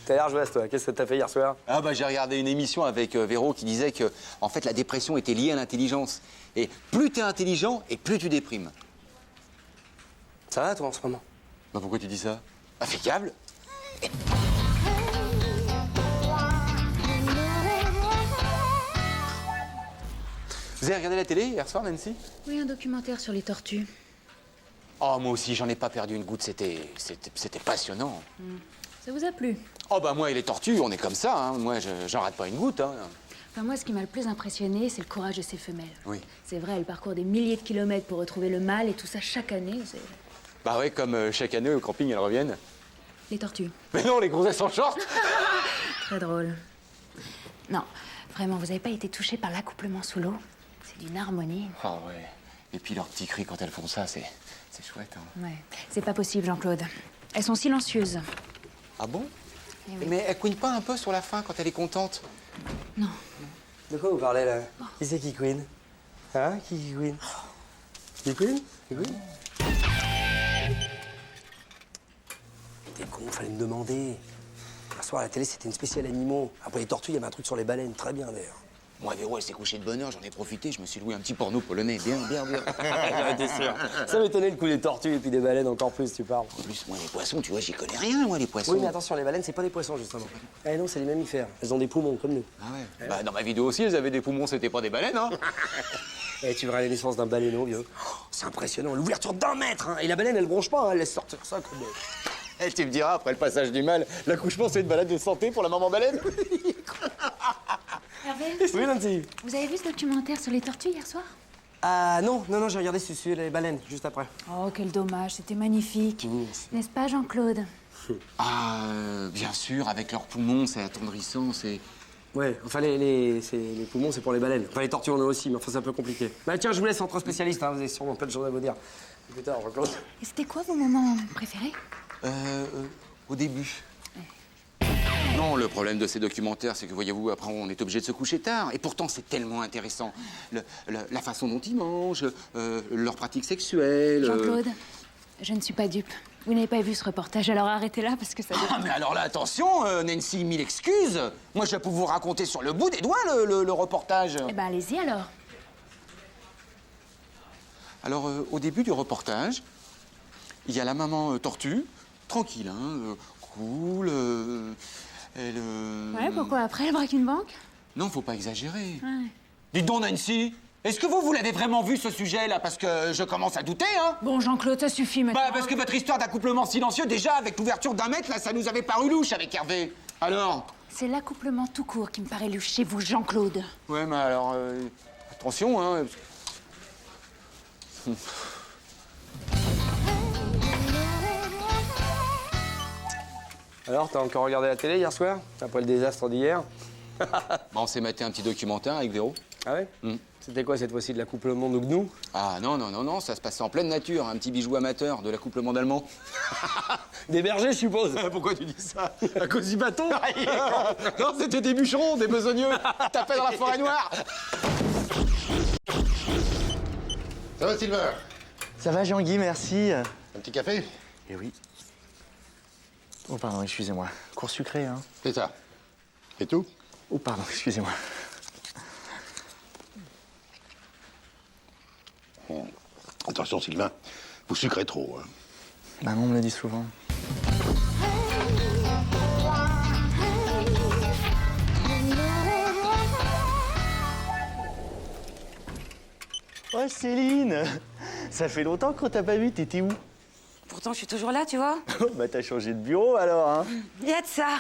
T'as l'air jouasse, toi. Qu'est-ce que t'as fait hier soir? Ah bah j'ai regardé une émission avec Véro qui disait que en fait la dépression était liée à l'intelligence. Et plus t'es intelligent et plus tu déprimes. Ça va, toi, en ce moment? Bah pourquoi tu dis ça? Impeccable. Vous avez regardé la télé hier soir, Nancy? Oui, un documentaire sur les tortues. Oh, moi aussi, j'en ai pas perdu une goutte. C'était passionnant. Ça vous a plu? Oh, bah moi et les tortues, on est comme ça. Hein. Moi, j'en rate pas une goutte. Hein. Enfin, moi, ce qui m'a le plus impressionné, c'est le courage de ces femelles. Oui. C'est vrai, elles parcourent des milliers de kilomètres pour retrouver le mâle et tout ça chaque année. Bah ouais, comme chaque année au camping, elles reviennent. Les tortues. Mais non, les grossesses en short. Très drôle. Non, vraiment, vous avez pas été touché par l'accouplement sous l'eau? C'est d'une harmonie. Ah ouais. Et puis leurs petits cris quand elles font ça, c'est chouette. Hein. Ouais, c'est pas possible, Jean-Claude. Elles sont silencieuses. Ah bon? Eh oui. Mais elle couine pas un peu sur la fin quand elle est contente? Non. De quoi vous parlez, là? Qui c'est qui queen? Hein? Qui queen? Qui queen? Qui queen? T'es con, fallait me demander. Hier soir, à la télé, c'était une spéciale animaux. Après les tortues, il y avait un truc sur les baleines. Très bien, d'ailleurs. Moi, Véro, elle s'est couchée de bonne heure, j'en ai profité, je me suis loué un petit porno polonais. Bien, bien, bien. J'en étais sûr. Ça m'étonnait le coup des tortues et puis des baleines encore plus, tu parles. En plus, moi, les poissons, tu vois, j'y connais rien, moi, les poissons. Oui, mais attention, les baleines, c'est pas des poissons, justement. Eh non, c'est des mammifères. Elles ont des poumons, comme nous. Ah ouais? Bah, dans ma vidéo aussi, elles avaient des poumons, c'était pas des baleines, hein? Eh, tu verras la naissance d'un baleineau, vieux. Oh, c'est impressionnant, l'ouverture d'1 mètre, hein. Et la baleine, elle bronche pas, hein. Elle laisse sortir ça comme... Eh, tu me diras, après le passage du mâle, l'accouchement, c'est une balade de santé pour la maman baleine? Hervé, Oui, Nancy. vous avez vu ce documentaire sur les tortues hier soir? Ah non, j'ai regardé sur les baleines, juste après. Oh, quel dommage, c'était magnifique. N'est-ce pas, Jean-Claude? Ah, bien sûr, avec leurs poumons, c'est attendrissant, c'est... Ouais, enfin, les poumons, c'est pour les baleines. Enfin, les tortues, on en a aussi, mais enfin, c'est un peu compliqué. Bah, tiens, je vous laisse entre spécialistes, hein. Vous avez sûrement pas de choses à vous dire. À plus tard, Jean-Claude. Et c'était quoi vos moments préférés? Au début. Non, le problème de ces documentaires, c'est que, voyez-vous, après, on est obligé de se coucher tard. Et pourtant, c'est tellement intéressant. La façon dont ils mangent, leurs pratiques sexuelles... Jean-Claude, je ne suis pas dupe. Vous n'avez pas vu ce reportage, alors arrêtez là parce que ça... Ah, mais alors là, attention, Nancy, mille excuses. Moi, je peux vous raconter sur le bout des doigts le reportage. Eh ben, allez-y alors. Alors, au début du reportage, il y a la maman tortue, tranquille, hein, cool, elle... Ouais, pourquoi après, elle braque une banque? Non, faut pas exagérer. Ouais. Dites donc, Nancy, est-ce que vous l'avez vraiment vu, ce sujet-là? Parce que je commence à douter, hein. Bon, Jean-Claude, ça suffit maintenant. Bah, parce que votre histoire d'accouplement silencieux, déjà, avec l'ouverture d'1 mètre, là, ça nous avait paru louche avec Hervé. Alors? C'est l'accouplement tout court qui me paraît louche chez vous, Jean-Claude. Ouais, mais alors, attention, hein. Alors, t'as encore regardé la télé hier soir? Après le désastre d'hier? Bah, on s'est maté un petit documentaire avec Véro. Ah ouais? C'était quoi, cette fois-ci, de l'accouplement de gnou? Ah non, non, non, non, ça se passait en pleine nature, un petit bijou amateur de l'accouplement d'allemand. Des bergers, je suppose. Pourquoi tu dis ça? À cause du bâton? Non, c'était des bûcherons, des besogneux. Tapaient dans la forêt noire. Ça va, Sylvain? Ça va, Jean-Guy, merci. Un petit café? Eh oui. Oh, pardon, excusez-moi. Cours sucré, hein? C'est ça. Et tout? Oh, pardon, excusez-moi. Attention, Sylvain, vous sucrez trop. Hein. Bah non, on me le dit souvent. Oh, Céline! Ça fait longtemps qu'on t'a pas vu, t'étais où? Pourtant, je suis toujours là, tu vois. Bah t'as changé de bureau alors, hein? Il y a de ça.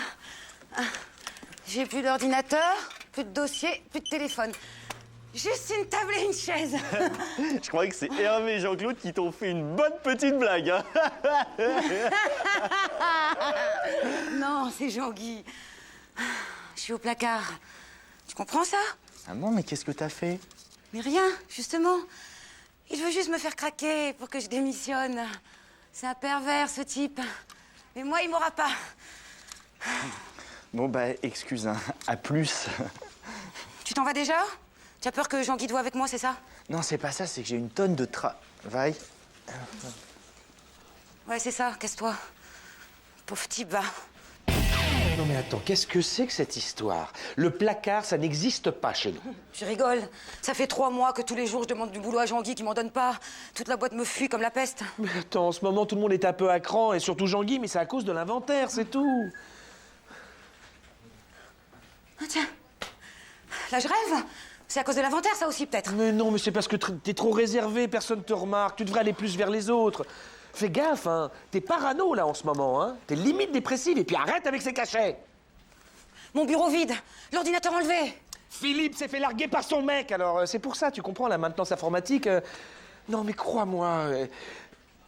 J'ai plus d'ordinateur, plus de dossier, plus de téléphone. Juste une table et une chaise. Je croyais que c'est Hervé et Jean-Claude qui t'ont fait une bonne petite blague, hein? Non, c'est Jean-Guy. Je suis au placard. Tu comprends ça? Ah bon, mais qu'est-ce que t'as fait? Mais rien, justement. Il veut juste me faire craquer pour que je démissionne. C'est un pervers, ce type. Mais moi, il m'aura pas. Bon, bah, excuse, hein. À plus. Tu t'en vas déjà? Tu as peur que Jean-Guy te voie avec moi, c'est ça? Non, c'est pas ça, c'est que j'ai une tonne de travail. Ouais, c'est ça, casse-toi. Pauvre type, va. Non mais attends, qu'est-ce que c'est que cette histoire? Le placard, ça n'existe pas chez nous. Je rigole. Ça fait 3 mois que tous les jours je demande du boulot à Jean-Guy qui m'en donne pas. Toute la boîte me fuit comme la peste. Mais attends, en ce moment, tout le monde est un peu à cran, et surtout Jean-Guy, mais c'est à cause de l'inventaire, c'est tout. Ah tiens. Là je rêve. C'est à cause de l'inventaire ça aussi peut-être. Mais non, mais c'est parce que t'es trop réservé, personne te remarque, tu devrais aller plus vers les autres. Fais gaffe, hein, t'es parano là en ce moment, hein. T'es limite dépressive, et puis arrête avec ces cachets. Mon bureau vide. L'ordinateur enlevé. Philippe s'est fait larguer par son mec, alors c'est pour ça, tu comprends, la maintenance informatique. Non mais crois-moi,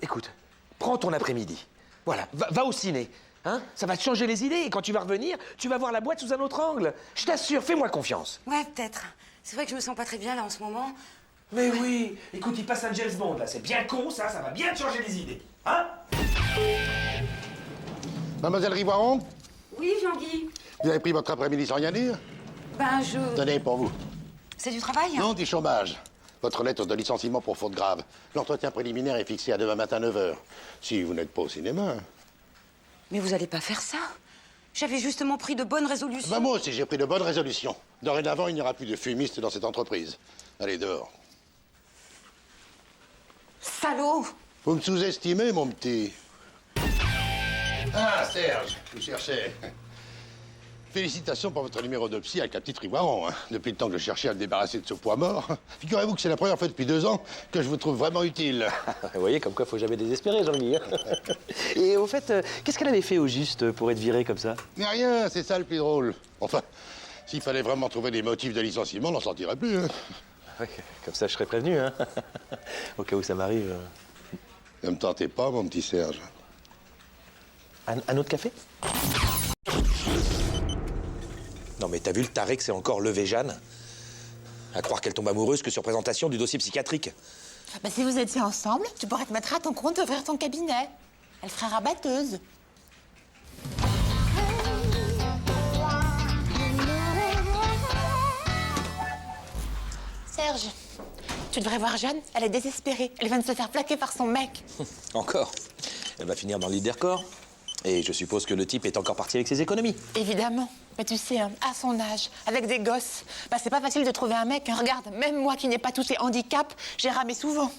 écoute, prends ton après-midi. Voilà, va au ciné. Hein? Ça va te changer les idées et quand tu vas revenir, tu vas voir la boîte sous un autre angle. Je t'assure, fais-moi confiance. Ouais peut-être. C'est vrai que je me sens pas très bien là en ce moment. Mais oui, écoute, il passe un James Bond là, c'est bien con ça va bien te changer les idées. Hein? Mademoiselle Rivoiron, Oui Jean-Guy. vous avez pris votre après-midi sans rien dire? Ben je... Tenez, pour vous. C'est du travail? Non, du chômage. Votre lettre de licenciement pour faute grave. L'entretien préliminaire est fixé à demain matin 9h. Si vous n'êtes pas au cinéma. Mais vous allez pas faire ça. J'avais justement pris de bonnes résolutions. Bah moi aussi, j'ai pris de bonnes résolutions. Dorénavant, il n'y aura plus de fumistes dans cette entreprise. Allez, dehors. Salaud! Vous me sous-estimez, mon petit. Ah, Serge, je vous cherchais. Félicitations pour votre numéro de psy avec la petite Rivoiron. Hein. Depuis le temps que je cherchais à me débarrasser de ce poids mort, figurez-vous que c'est la première fois depuis 2 ans que je vous trouve vraiment utile. Vous voyez, comme quoi, faut jamais désespérer, Jean-Guy. Et au fait, qu'est-ce qu'elle avait fait au juste pour être virée comme ça? Mais rien, c'est ça le plus drôle. Enfin, s'il fallait vraiment trouver des motifs de licenciement, on n'en sortirait plus. Hein. Ouais, comme ça, je serais prévenu, hein. Au cas où ça m'arrive. Ne me tentez pas, mon petit Serge. Un autre café? Non mais t'as vu le taré que c'est encore levé Jeanne? À croire qu'elle tombe amoureuse que sur présentation du dossier psychiatrique. Bah, si vous étiez ensemble, tu pourrais te mettre à ton compte ouvrir ton cabinet. Elle ferait rabatteuse. Serge, tu devrais voir Jeanne, elle est désespérée. Elle vient de se faire plaquer par son mec. Encore? Elle va finir dans le lit des records. Et je suppose que le type est encore parti avec ses économies. Évidemment. Mais tu sais, hein, à son âge, avec des gosses, bah, c'est pas facile de trouver un mec. Hein. Regarde, même moi qui n'ai pas tous ces handicaps, j'ai ramé souvent.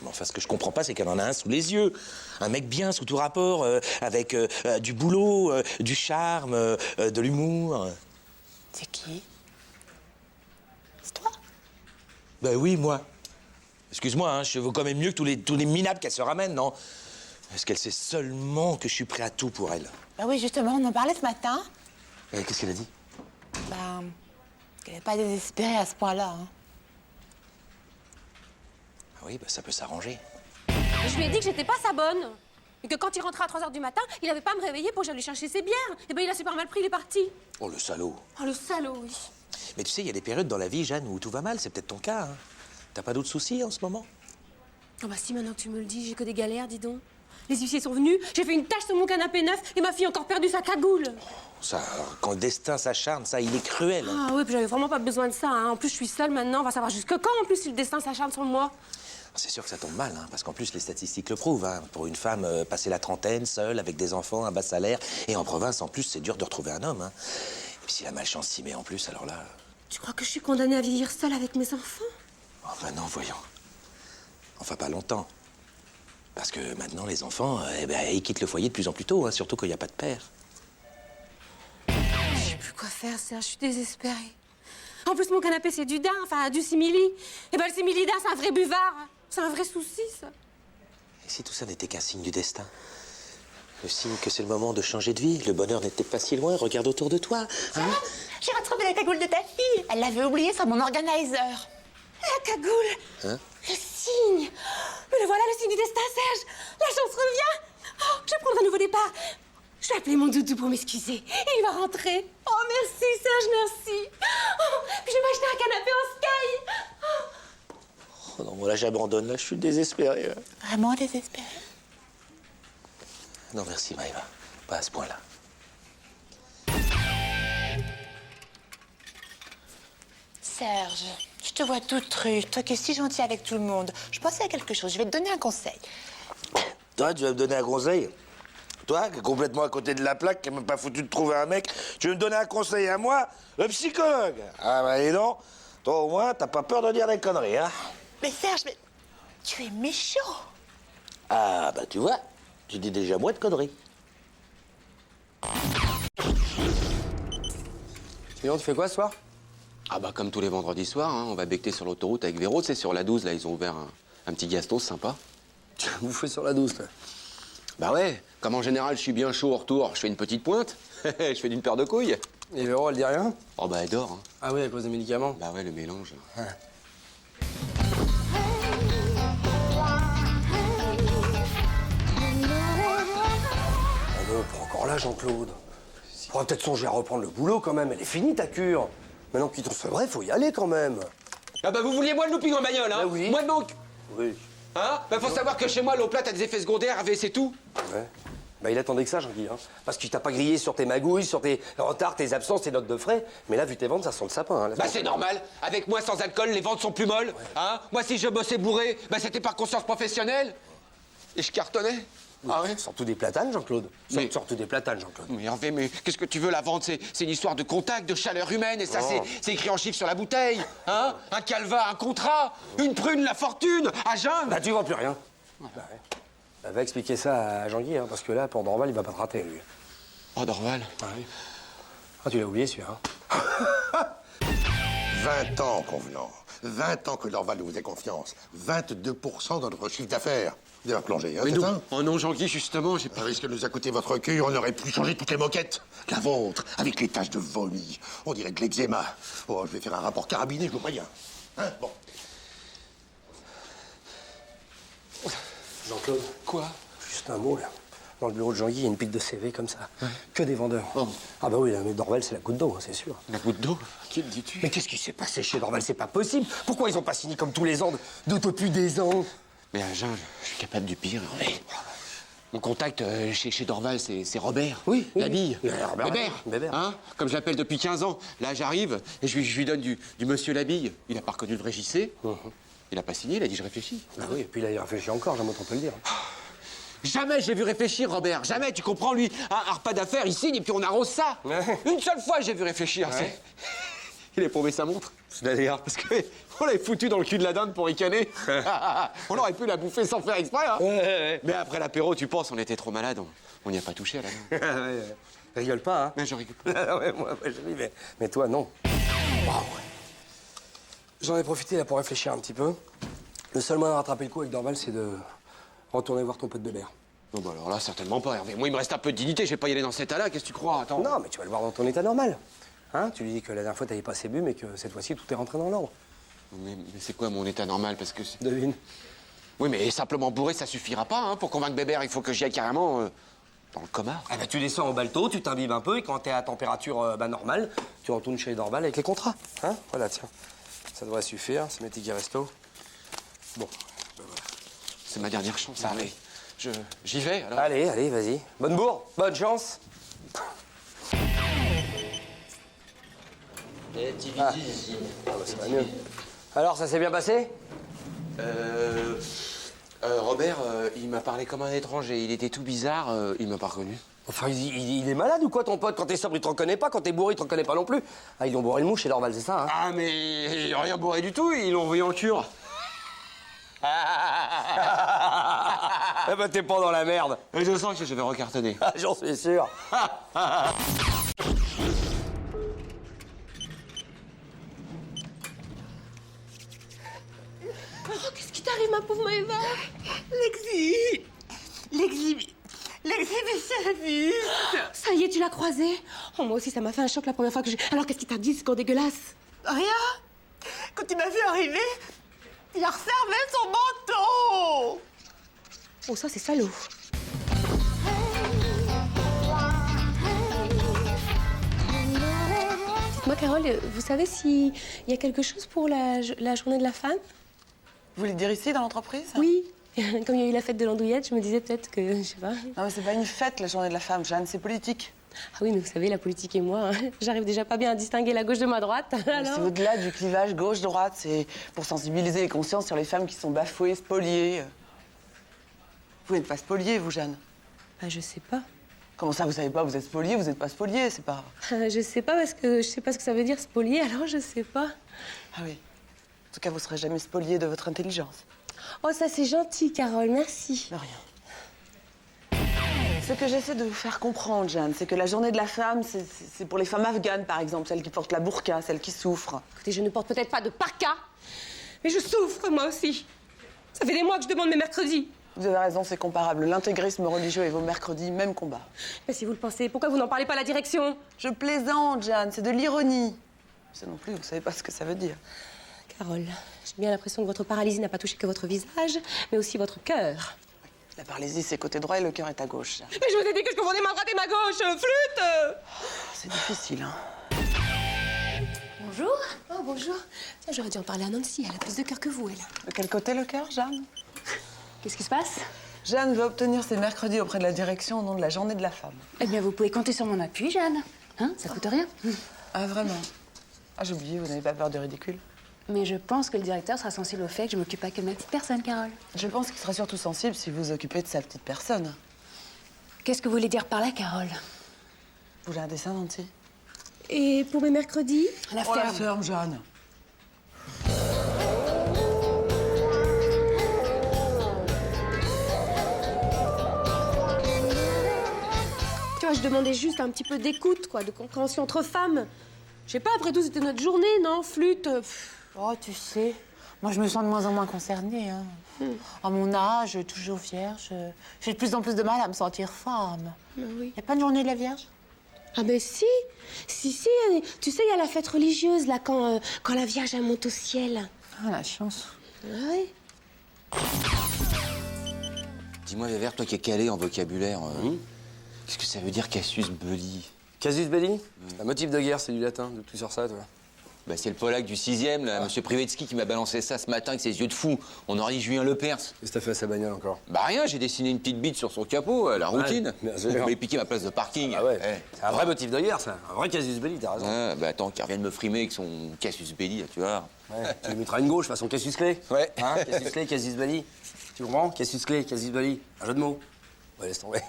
Mais enfin, ce que je comprends pas, c'est qu'elle en a un sous les yeux. Un mec bien, sous tout rapport, avec du boulot, du charme, de l'humour. C'est qui? C'est toi? Ben oui, moi. Excuse-moi, hein, je vaux quand même mieux que tous les minables qu'elle se ramène, non? Est-ce qu'elle sait seulement que je suis prêt à tout pour elle? Bah oui, justement, on en parlait ce matin. Qu'est-ce qu'elle a dit? Bah, qu'elle n'est pas désespérée à ce point-là. Hein. Oui, bah ça peut s'arranger. Je lui ai dit que j'étais pas sa bonne. Et que quand il rentrait à 3h du matin, il avait pas à me réveiller pour que j'aille lui chercher ses bières. Et ben il a super mal pris, il est parti. Oh, le salaud. Oh, le salaud, oui. Mais tu sais, il y a des périodes dans la vie, Jeanne, où tout va mal. C'est peut-être ton cas, hein. T'as pas d'autres soucis en ce moment? Oh bah si, maintenant que tu me le dis, j'ai que des galères, dis donc. Les huissiers sont venus, j'ai fait une tache sur mon canapé neuf et ma fille a encore perdu sa cagoule. Ça, quand le destin s'acharne, ça, il est cruel. Hein. Ah oui, puis j'avais vraiment pas besoin de ça. Hein. En plus, je suis seule maintenant, on va savoir jusque quand, en plus, si le destin s'acharne sur moi. C'est sûr que ça tombe mal, hein, parce qu'en plus, les statistiques le prouvent. Hein. Pour une femme passée la trentaine, seule, avec des enfants, un bas salaire, et en province, en plus, c'est dur de retrouver un homme. Hein. Et puis si la malchance s'y met en plus, alors là... Tu crois que je suis condamnée à vieillir seule avec mes enfants? Oh, ben non, voyons. Enfin, pas longtemps. Parce que maintenant, les enfants, ils quittent le foyer de plus en plus tôt, hein, surtout quand il n'y a pas de père. Je sais plus quoi faire, Serge, je suis désespérée. En plus, mon canapé, c'est du daim, enfin, du simili. Et ben, le simili-daim, c'est un vrai buvard. C'est un vrai souci, ça. Et si tout ça n'était qu'un signe du destin? Le signe que c'est le moment de changer de vie? Le bonheur n'était pas si loin, regarde autour de toi. Hein? J'ai rattrapé la cagoule de ta fille. Elle l'avait oubliée sur mon organizer. La cagoule. Hein? Le signe. Mais le voilà, le signe du destin, Serge. La chance revient. Oh, je vais prendre un nouveau départ. Je vais appeler mon doudou pour m'excuser. Il va rentrer. Oh, merci, Serge, merci. Oh, puis je vais m'acheter un canapé en sky. Oh non, moi là, j'abandonne, là, je suis désespéré. Vraiment désespérée? Non, merci, Maëva. Pas à ce point-là. Serge, je te vois toute rue, toi qui es si gentil avec tout le monde. Je pensais à quelque chose, je vais te donner un conseil. Toi, tu vas me donner un conseil? Toi, qui es complètement à côté de la plaque, qui n'a même pas foutu de trouver un mec, tu veux me donner un conseil à moi, le psychologue? Ah bah dis donc, toi au moins, t'as pas peur de dire des conneries, hein? Mais Serge, mais tu es méchant. Ah bah tu vois, tu dis déjà moins de conneries. Sinon, tu fais quoi ce soir? Ah bah comme tous les vendredis soirs, hein, on va becter sur l'autoroute avec Véro, c'est sur la 12, là, ils ont ouvert un petit Gaston, sympa. Tu vous fais sur la 12, toi. Bah ouais, comme en général, je suis bien chaud au retour, je fais une petite pointe, je fais d'une paire de couilles. Et Véro, elle dit rien? Oh bah elle dort, hein. Ah oui, à cause des médicaments? Bah ouais, le mélange. Ouais. Oh non, pas encore là, Jean-Claude. On pourra peut-être songer à reprendre le boulot quand même. Elle est finie ta cure. Maintenant qu'il t'en fait vrai, faut y aller quand même. Ah bah vous vouliez moi de looping en bagnole, hein? Bah oui. Moi de manque. Oui. Hein? Bah faut savoir que chez moi, l'eau plate a des effets secondaires, AVC, tout. Ouais. Bah il attendait que ça, Jean-Guy. Hein. Parce qu'il t'a pas grillé sur tes magouilles, sur tes retards, tes absences, tes notes de frais. Mais là, vu tes ventes, ça sent le sapin. Hein, Bah c'est normal. Avec moi sans alcool, les ventes sont plus molles. Hein? Moi si je bossais bourré, bah c'était par conscience professionnelle. Et je cartonnais. Oui. Ah ouais? Surtout des platanes, Jean-Claude. Mais- Surtout des platanes, Jean-Claude. Mais Hervé, mais qu'est-ce que tu veux, la vente? C'est une histoire de contact, de chaleur humaine, et ça, Oh. c'est écrit en chiffres sur la bouteille. Hein? Un calva, un contrat, une prune, la fortune, à jeun. Bah tu vends plus rien. Bah, ouais. Bah, va expliquer ça à Jean-Guy, hein, parce que là, pour Dorval, il va pas te rater, lui. Oh, Dorval. Ah, oui. Ah, tu l'as oublié, celui-là. Hein. 20 ans, convenant. 20 ans que Dorval nous faisait confiance. 22% de notre chiffre d'affaires. Vous avez plongé, hein, Mais c'est non, ça? oh non, Jean-Guy, justement, j'ai pas... Avec ce que nous a coûté votre cure, on aurait pu changer toutes les moquettes. La vôtre, avec les taches de vomi. On dirait de l'eczéma. Oh, je vais faire un rapport carabiné, je vous préviens. Hein? Bon. Jean-Claude. Quoi? Juste un mot, là. Dans le bureau de Jean-Guy, il y a une pile de CV comme ça. Que des vendeurs. Ah bah oui, là, mais Dorval, c'est la goutte d'eau, hein, c'est sûr. La goutte d'eau? Qui le dis-tu? Mais qu'est-ce qui s'est passé chez Dorval? C'est pas possible. Pourquoi ils ont pas signé comme tous les ans depuis des ans? Mais à jeun, je suis capable du pire, Hervé. Mon contact chez Dorval, c'est Robert. Oui, oui, La bille. oui. Robert, Bébert. Hein? Comme je l'appelle depuis 15 ans. Là, j'arrive et je lui donne du monsieur Labille. Il a pas reconnu le vrai JC. Il a pas signé, il a dit je réfléchis. Ah oui, et puis là, il réfléchit encore, j'aime autant te le dire. Jamais j'ai vu réfléchir, Robert. Jamais, tu comprends, lui. Un repas d'affaires, il signe et puis on arrose ça. Une seule fois, j'ai vu réfléchir. Ouais. Il a paumé sa montre. C'est-à-dire? Parce qu'on l'avait foutu dans le cul de la dinde pour ricaner. On aurait pu la bouffer sans faire exprès, hein. Mais après l'apéro, tu penses, on était trop malades. On n'y a pas touché à la dinde. Rigole pas, hein? Mais je rigole pas. Ah ouais, moi, je ris, mais toi, non. Waouh. J'en ai profité là pour réfléchir un petit peu. Le seul moyen de rattraper le coup avec Dorval, c'est de retourner voir ton pote Bébert. Non, bah alors là, certainement pas, Hervé. Moi, il me reste un peu de dignité, je vais pas y aller dans cet état-là, qu'est-ce que tu crois? Attends. Non, mais tu vas le voir dans ton état normal. Hein? Tu lui dis que la dernière fois, t'avais pas assez bu, mais que cette fois-ci, tout est rentré dans l'ordre. Mais c'est quoi mon état normal? Parce que. Devine. Oui, mais simplement bourré, ça suffira pas, hein. Pour convaincre Bébert, il faut que j'y aille carrément dans le coma. Ah bah, tu descends au balto, tu t'imbibes un peu, et quand t'es à température normale, tu retournes chez Dorval avec les contrats. Hein? Voilà, tiens. Ça devrait suffire, c'est mes tickets resto. Bon, ben voilà. C'est ma dernière chance, Hervé. J'y vais, alors. Allez, vas-y. Bonne bourre, bonne chance. Ah, bah, ça va mieux. Alors, ça s'est bien passé? Robert, il m'a parlé comme un étranger. Il était tout bizarre, il m'a pas reconnu. Enfin, il est malade ou quoi, ton pote? Quand t'es sobre, il te reconnaît pas. Quand t'es bourré, il te reconnaît pas non plus. Ah, ils ont bourré le mouche chez Dorval, c'est ça, hein? Ah, mais il a rien bourré du tout, ils l'ont envoyé en cure. Eh ben, t'es pas dans la merde. Et je sens que je vais recartonner. Ah, j'en suis sûr. Oh, qu'est-ce qui t'arrive, ma pauvre Maëva? L'exhibitioniste. Ça y est, tu l'as croisé? Oh, moi aussi, ça m'a fait un choc la première fois que j'ai... Alors, qu'est-ce qu'il t'a dit, ce qu'on dégueulasse? Rien. Quand il m'a vu arriver, il a refermé son manteau. Oh, ça, c'est salaud. Dites-moi, Carole, vous savez s'il y a quelque chose pour la journée de la femme? Vous voulez dire ici, dans l'entreprise? Oui. Comme il y a eu la fête de l'andouillette, je me disais peut-être que, je sais pas... Non, mais c'est pas une fête, la journée de la femme, Jeanne, c'est politique. Ah oui, mais vous savez, la politique et moi, hein, j'arrive déjà pas bien à distinguer la gauche de ma droite. Alors... C'est au-delà du clivage gauche-droite, c'est pour sensibiliser les consciences sur les femmes qui sont bafouées, spoliées. Vous n'êtes pas spoliée, vous, Jeanne? Bah, je sais pas. Comment ça, vous savez pas? Vous êtes spolié, vous êtes pas spolié, c'est pas... Je sais pas, parce que je sais pas ce que ça veut dire spolier, alors je sais pas. Ah oui. En tout cas, vous serez jamais spolié de votre intelligence. Oh, ça c'est gentil, Carole, merci. De rien. Ce que j'essaie de vous faire comprendre, Jeanne, c'est que la journée de la femme, c'est pour les femmes afghanes, par exemple, celles qui portent la burqa, celles qui souffrent. Écoutez, je ne porte peut-être pas de parka, mais je souffre, moi aussi. Ça fait des mois que je demande mes mercredis. Vous avez raison, c'est comparable. L'intégrisme religieux et vos mercredis, même combat. Mais si vous le pensez, pourquoi vous n'en parlez pas à la direction? Je plaisante, Jeanne, c'est de l'ironie. Ça non plus, vous savez pas ce que ça veut dire. Carole, j'ai bien l'impression que votre paralysie n'a pas touché que votre visage, mais aussi votre cœur. La paralysie, c'est côté droit et le cœur est à gauche. Mais je vous ai dit que je confondais ma droite et ma gauche, flûte! C'est difficile, hein. Bonjour. Oh, bonjour. Tiens, j'aurais dû en parler à Nancy, elle a plus de cœur que vous, elle. De quel côté le cœur, Jeanne? Qu'est-ce qui se passe? Jeanne veut obtenir ses mercredis auprès de la direction au nom de la journée de la femme. Eh bien, vous pouvez compter sur mon appui, Jeanne. Hein, ça coûte rien. Ah, vraiment? Ah, j'ai oublié, vous n'avez pas peur du ridicule? Mais je pense que le directeur sera sensible au fait que je m'occupe pas que de ma petite personne, Carole. Je pense qu'il sera surtout sensible si vous vous occupez de sa petite personne. Qu'est-ce que vous voulez dire par là, Carole? Vous voulez un dessin, Nancy? Et pour mes mercredis? La Oh, ferme. la ferme, Jeanne. Tu vois, je demandais juste un petit peu d'écoute, quoi, de compréhension entre femmes. Je sais pas, après tout, c'était notre journée, non? Flûte. Oh, tu sais, moi, je me sens de moins en moins concernée. Hein. À mon âge, toujours vierge, j'ai de plus en plus de mal à me sentir femme. Bah oui. Y a pas de journée de la Vierge? Ah ben si. Si, tu sais, il y a la fête religieuse, là, quand la Vierge, elle monte au ciel. Ah, la chance. Ah ouais. Dis-moi, Vévert, toi qui es calé en vocabulaire, qu'est-ce que ça veut dire casus belli? Casus belli? Un motif de guerre, c'est du latin, de tout sur ça, toi. Bah, c'est le Polac du 6e, là, monsieur Privetsky, qui m'a balancé ça ce matin avec ses yeux de fou. On aurait dit Julien Lepers. Qu'est-ce que t'as fait à sa bagnole encore? Bah rien, j'ai dessiné une petite bite sur son capot, la routine. bien sûr. Je voulais piquer ma place de parking. Ah ouais, Eh. c'est un vrai motif de guerre, ça. Un vrai casus belli, t'as raison. Ah, bah attends, qu'il revienne me frimer avec son casus belli, là, tu vois. Ouais, tu lui mettras une gauche, façon casus clé. Ouais. Hein, casus clé, casus belli. Tu comprends? Casus clé, casus belli. Un jeu de mots. Ouais, laisse tomber.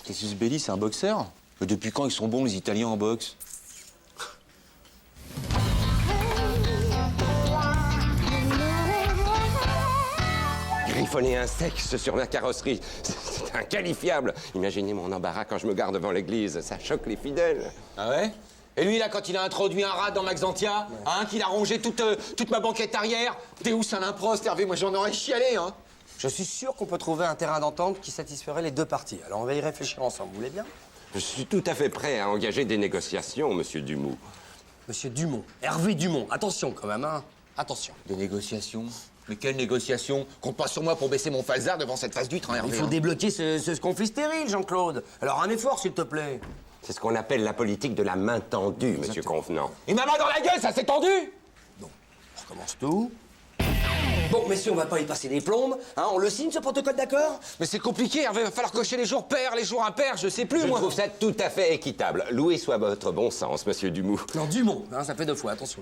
Casus belli, c'est un boxeur? Depuis quand ils sont bons, les Italiens, en boxe? Griffonner un sexe sur ma carrosserie, c'est inqualifiable. Imaginez mon embarras quand je me gare devant l'église, ça choque les fidèles. Ah ouais? Et lui, là, quand il a introduit un rat dans Maxantia, hein, qu'il a rongé toute ma banquette arrière, Deus à l'improst, Hervé, moi j'en aurais chialé, hein. Je suis sûr qu'on peut trouver un terrain d'entente qui satisferait les deux parties. Alors on va y réfléchir ensemble, vous voulez bien? Je suis tout à fait prêt à engager des négociations, monsieur Dumont. Monsieur Dumont, Hervé Dumont, attention quand même, hein. Attention. Des négociations? Mais quelles négociations? Compte pas sur moi pour baisser mon falzar devant cette face d'huître, hein, Hervé. Il faut débloquer ce conflit stérile, Jean-Claude. Alors un effort, s'il te plaît. C'est ce qu'on appelle la politique de la main tendue, monsieur Convenant. Et ma main dans la gueule, ça s'est tendu? On recommence tout. Bon, messieurs, on va pas y passer des plombes. Hein, on le signe, ce protocole, d'accord? Mais c'est compliqué, Hervé, va falloir cocher les jours pairs, les jours impairs, je sais plus, Je moi. trouve ça tout à fait équitable. Loué soit votre bon sens, monsieur Dumont. Non, Dumont, hein, ça fait deux fois, attention.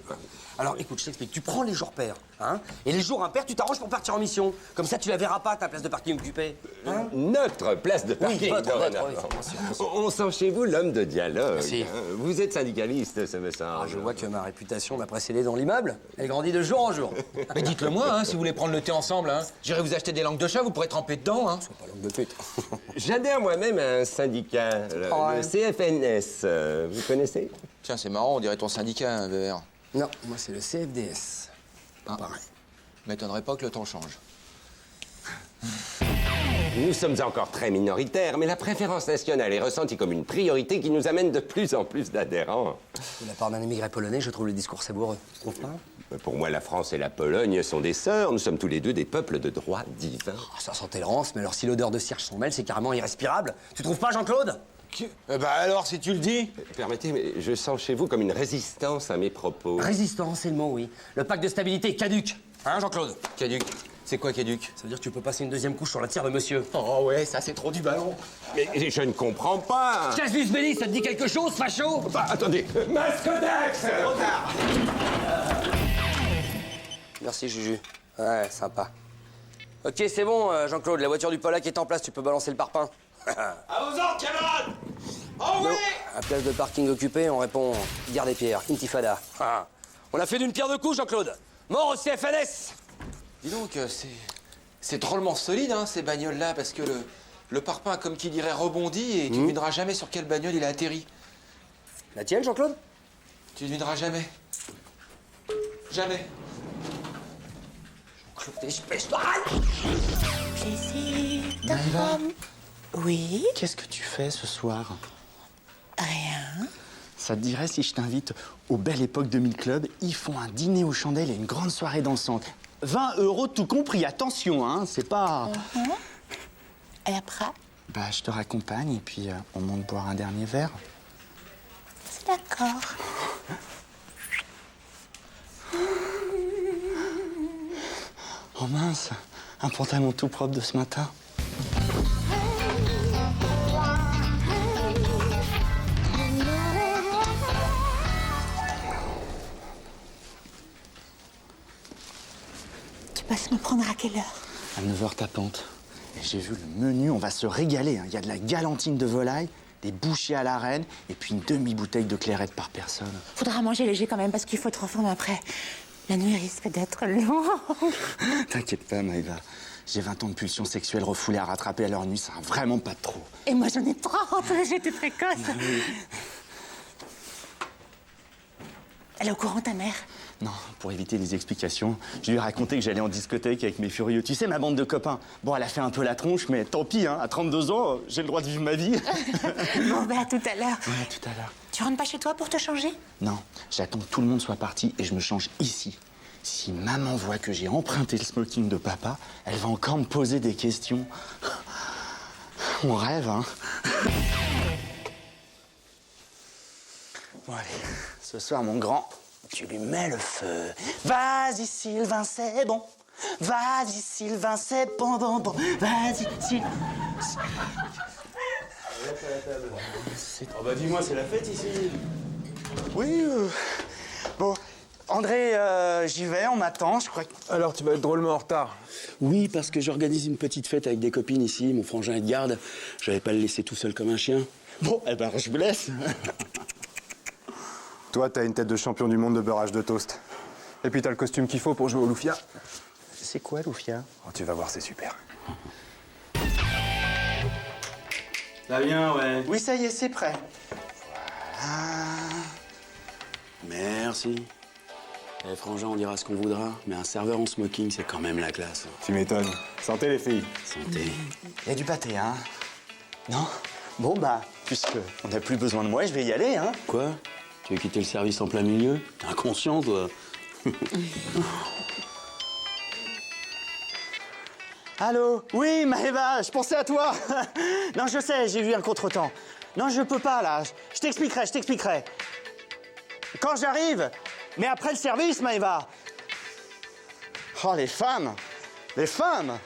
Alors, écoute, je t'explique. Tu prends les jours pairs, hein, et les jours impairs, tu t'arranges pour partir en mission. Comme ça, tu la verras pas, ta place de parking occupée. Hein? Notre place de parking, votre, dorénavant. oui, bien sûr. On sent chez vous l'homme de dialogue. Merci. Hein. Vous êtes syndicaliste, ça me semble. Ah, je vois que ma réputation m'a précédé dans l'immeuble. Elle grandit de jour en jour. Mais dites-le moi, hein, si vous voulez prendre le thé ensemble, hein. J'irai vous acheter des langues de chat, vous pourrez tremper dedans, hein. Pas langue de pute. J'adhère moi-même à un syndicat, le CFNS. Vous connaissez? Tiens, c'est marrant, on dirait ton syndicat, hein, Vévert. Non, moi, c'est le CFDS. Pas pareil. M'étonnerait pas que le temps change. Nous sommes encore très minoritaires, mais la préférence nationale est ressentie comme une priorité qui nous amène de plus en plus d'adhérents. De la part d'un émigré polonais, je trouve le discours savoureux. Tu trouves pas? Pour moi, la France et la Pologne sont des sœurs. Nous sommes tous les deux des peuples de droit divin. Oh, ça sentait le rance, mais alors si l'odeur de cierge s'en mêle, c'est carrément irrespirable. Tu trouves pas, Jean-Claude? Bah alors, si tu le dis. Permettez, mais je sens chez vous comme une résistance à mes propos. Résistance, c'est le mot, oui. Le pacte de stabilité est caduc. Hein, Jean-Claude? Caduc. C'est quoi, caduc? Ça veut dire que tu peux passer une deuxième couche sur la tire de monsieur. Oh ouais, ça c'est trop du ballon. Mais je ne comprends pas. Casus belli, ça te dit quelque chose, facho? Bah, attendez. Mascodax! Trop tard. Merci, Juju. Ouais, sympa. Ok, c'est bon, Jean-Claude, la voiture du Polac est en place, tu peux balancer le parpaing. À vos ordres, camarades! Oh Non, à place de parking occupé, on répond guerre des pierres, intifada. Ah. On a fait d'une pierre deux coups, Jean-Claude. Mort au CFNS. Dis donc, c'est drôlement solide, hein, ces bagnoles-là, parce que le parpaing, comme qui dirait, rebondit et tu ne devineras jamais sur quelle bagnole il a atterri. La tienne, Jean-Claude? Tu ne devineras jamais. Jamais. Jean-Claude, espèce-toi! Plaisir de Rome. Oui? Qu'est-ce que tu fais ce soir? Rien. Ça te dirait si je t'invite au Belle Époque 2000 Club? Ils font un dîner aux chandelles et une grande soirée dansante. 20 € tout compris, attention, hein, c'est pas... Et après? Bah, je te raccompagne et puis on monte boire un dernier verre. C'est d'accord. Oh mince, un pantalon tout propre de ce matin. Tu passes me prendre à quelle heure? À 9h tapante. Et j'ai vu le menu, on va se régaler. Il y a de la galantine de volaille, des bouchées à la reine et puis une demi-bouteille de clairette par personne. Faudra manger léger quand même parce qu'il faut être en forme après. La nuit risque d'être longue. T'inquiète pas, Maëva. J'ai 20 ans de pulsion sexuelle refoulée à rattraper à leur nuit, ça va vraiment pas de trop. Et moi j'en ai 30, j'étais précoce. Oui. Elle est au courant, ta mère? Non, pour éviter les explications, je lui ai raconté que j'allais en discothèque avec mes furieux. Tu sais, ma bande de copains. Bon, elle a fait un peu la tronche, mais tant pis, hein. À 32 ans, j'ai le droit de vivre ma vie. Bon, ben à tout à l'heure. Ouais, à tout à l'heure. Tu rentres pas chez toi pour te changer? Non, j'attends que tout le monde soit parti et je me change ici. Si maman voit que j'ai emprunté le smoking de papa, elle va encore me poser des questions. On rêve, hein. Bon, allez, ce soir, mon grand, tu lui mets le feu. Vas-y, Sylvain, c'est bon. Vas-y, Sylvain, c'est bon, bon, bon. Vas-y, Sylvain. Oh bah dis-moi, c'est la fête ici. Oui, bon, André, j'y vais, on m'attend, je crois que... Alors, tu vas être drôlement en retard. Oui, parce que j'organise une petite fête avec des copines ici, mon frangin est de garde. Je vais pas le laisser tout seul comme un chien. Bon, eh ben, je vous laisse. Toi, t'as une tête de champion du monde de beurrage de toast. Et puis t'as le costume qu'il faut pour jouer au Loufia. C'est quoi, Loufia? Oh, tu vas voir, c'est super. Ça vient, ouais. Oui, ça y est, c'est prêt. Voilà. Merci. Eh, frangin, on dira ce qu'on voudra, mais un serveur en smoking, c'est quand même la classe. Tu m'étonnes. Santé, les filles. Santé. Il y a du pâté, hein? Non? Bon, bah, puisque on n'a plus besoin de moi, je vais y aller, hein? Quoi? Tu veux quitter le service en plein milieu? T'es inconscient, toi. Allô? Oui, Maëva, je pensais à toi. Non, je sais, j'ai eu un contretemps. Non, je peux pas, là. Je t'expliquerai, je t'expliquerai. Quand j'arrive, mais après le service, Maëva. Oh, les femmes. Les femmes.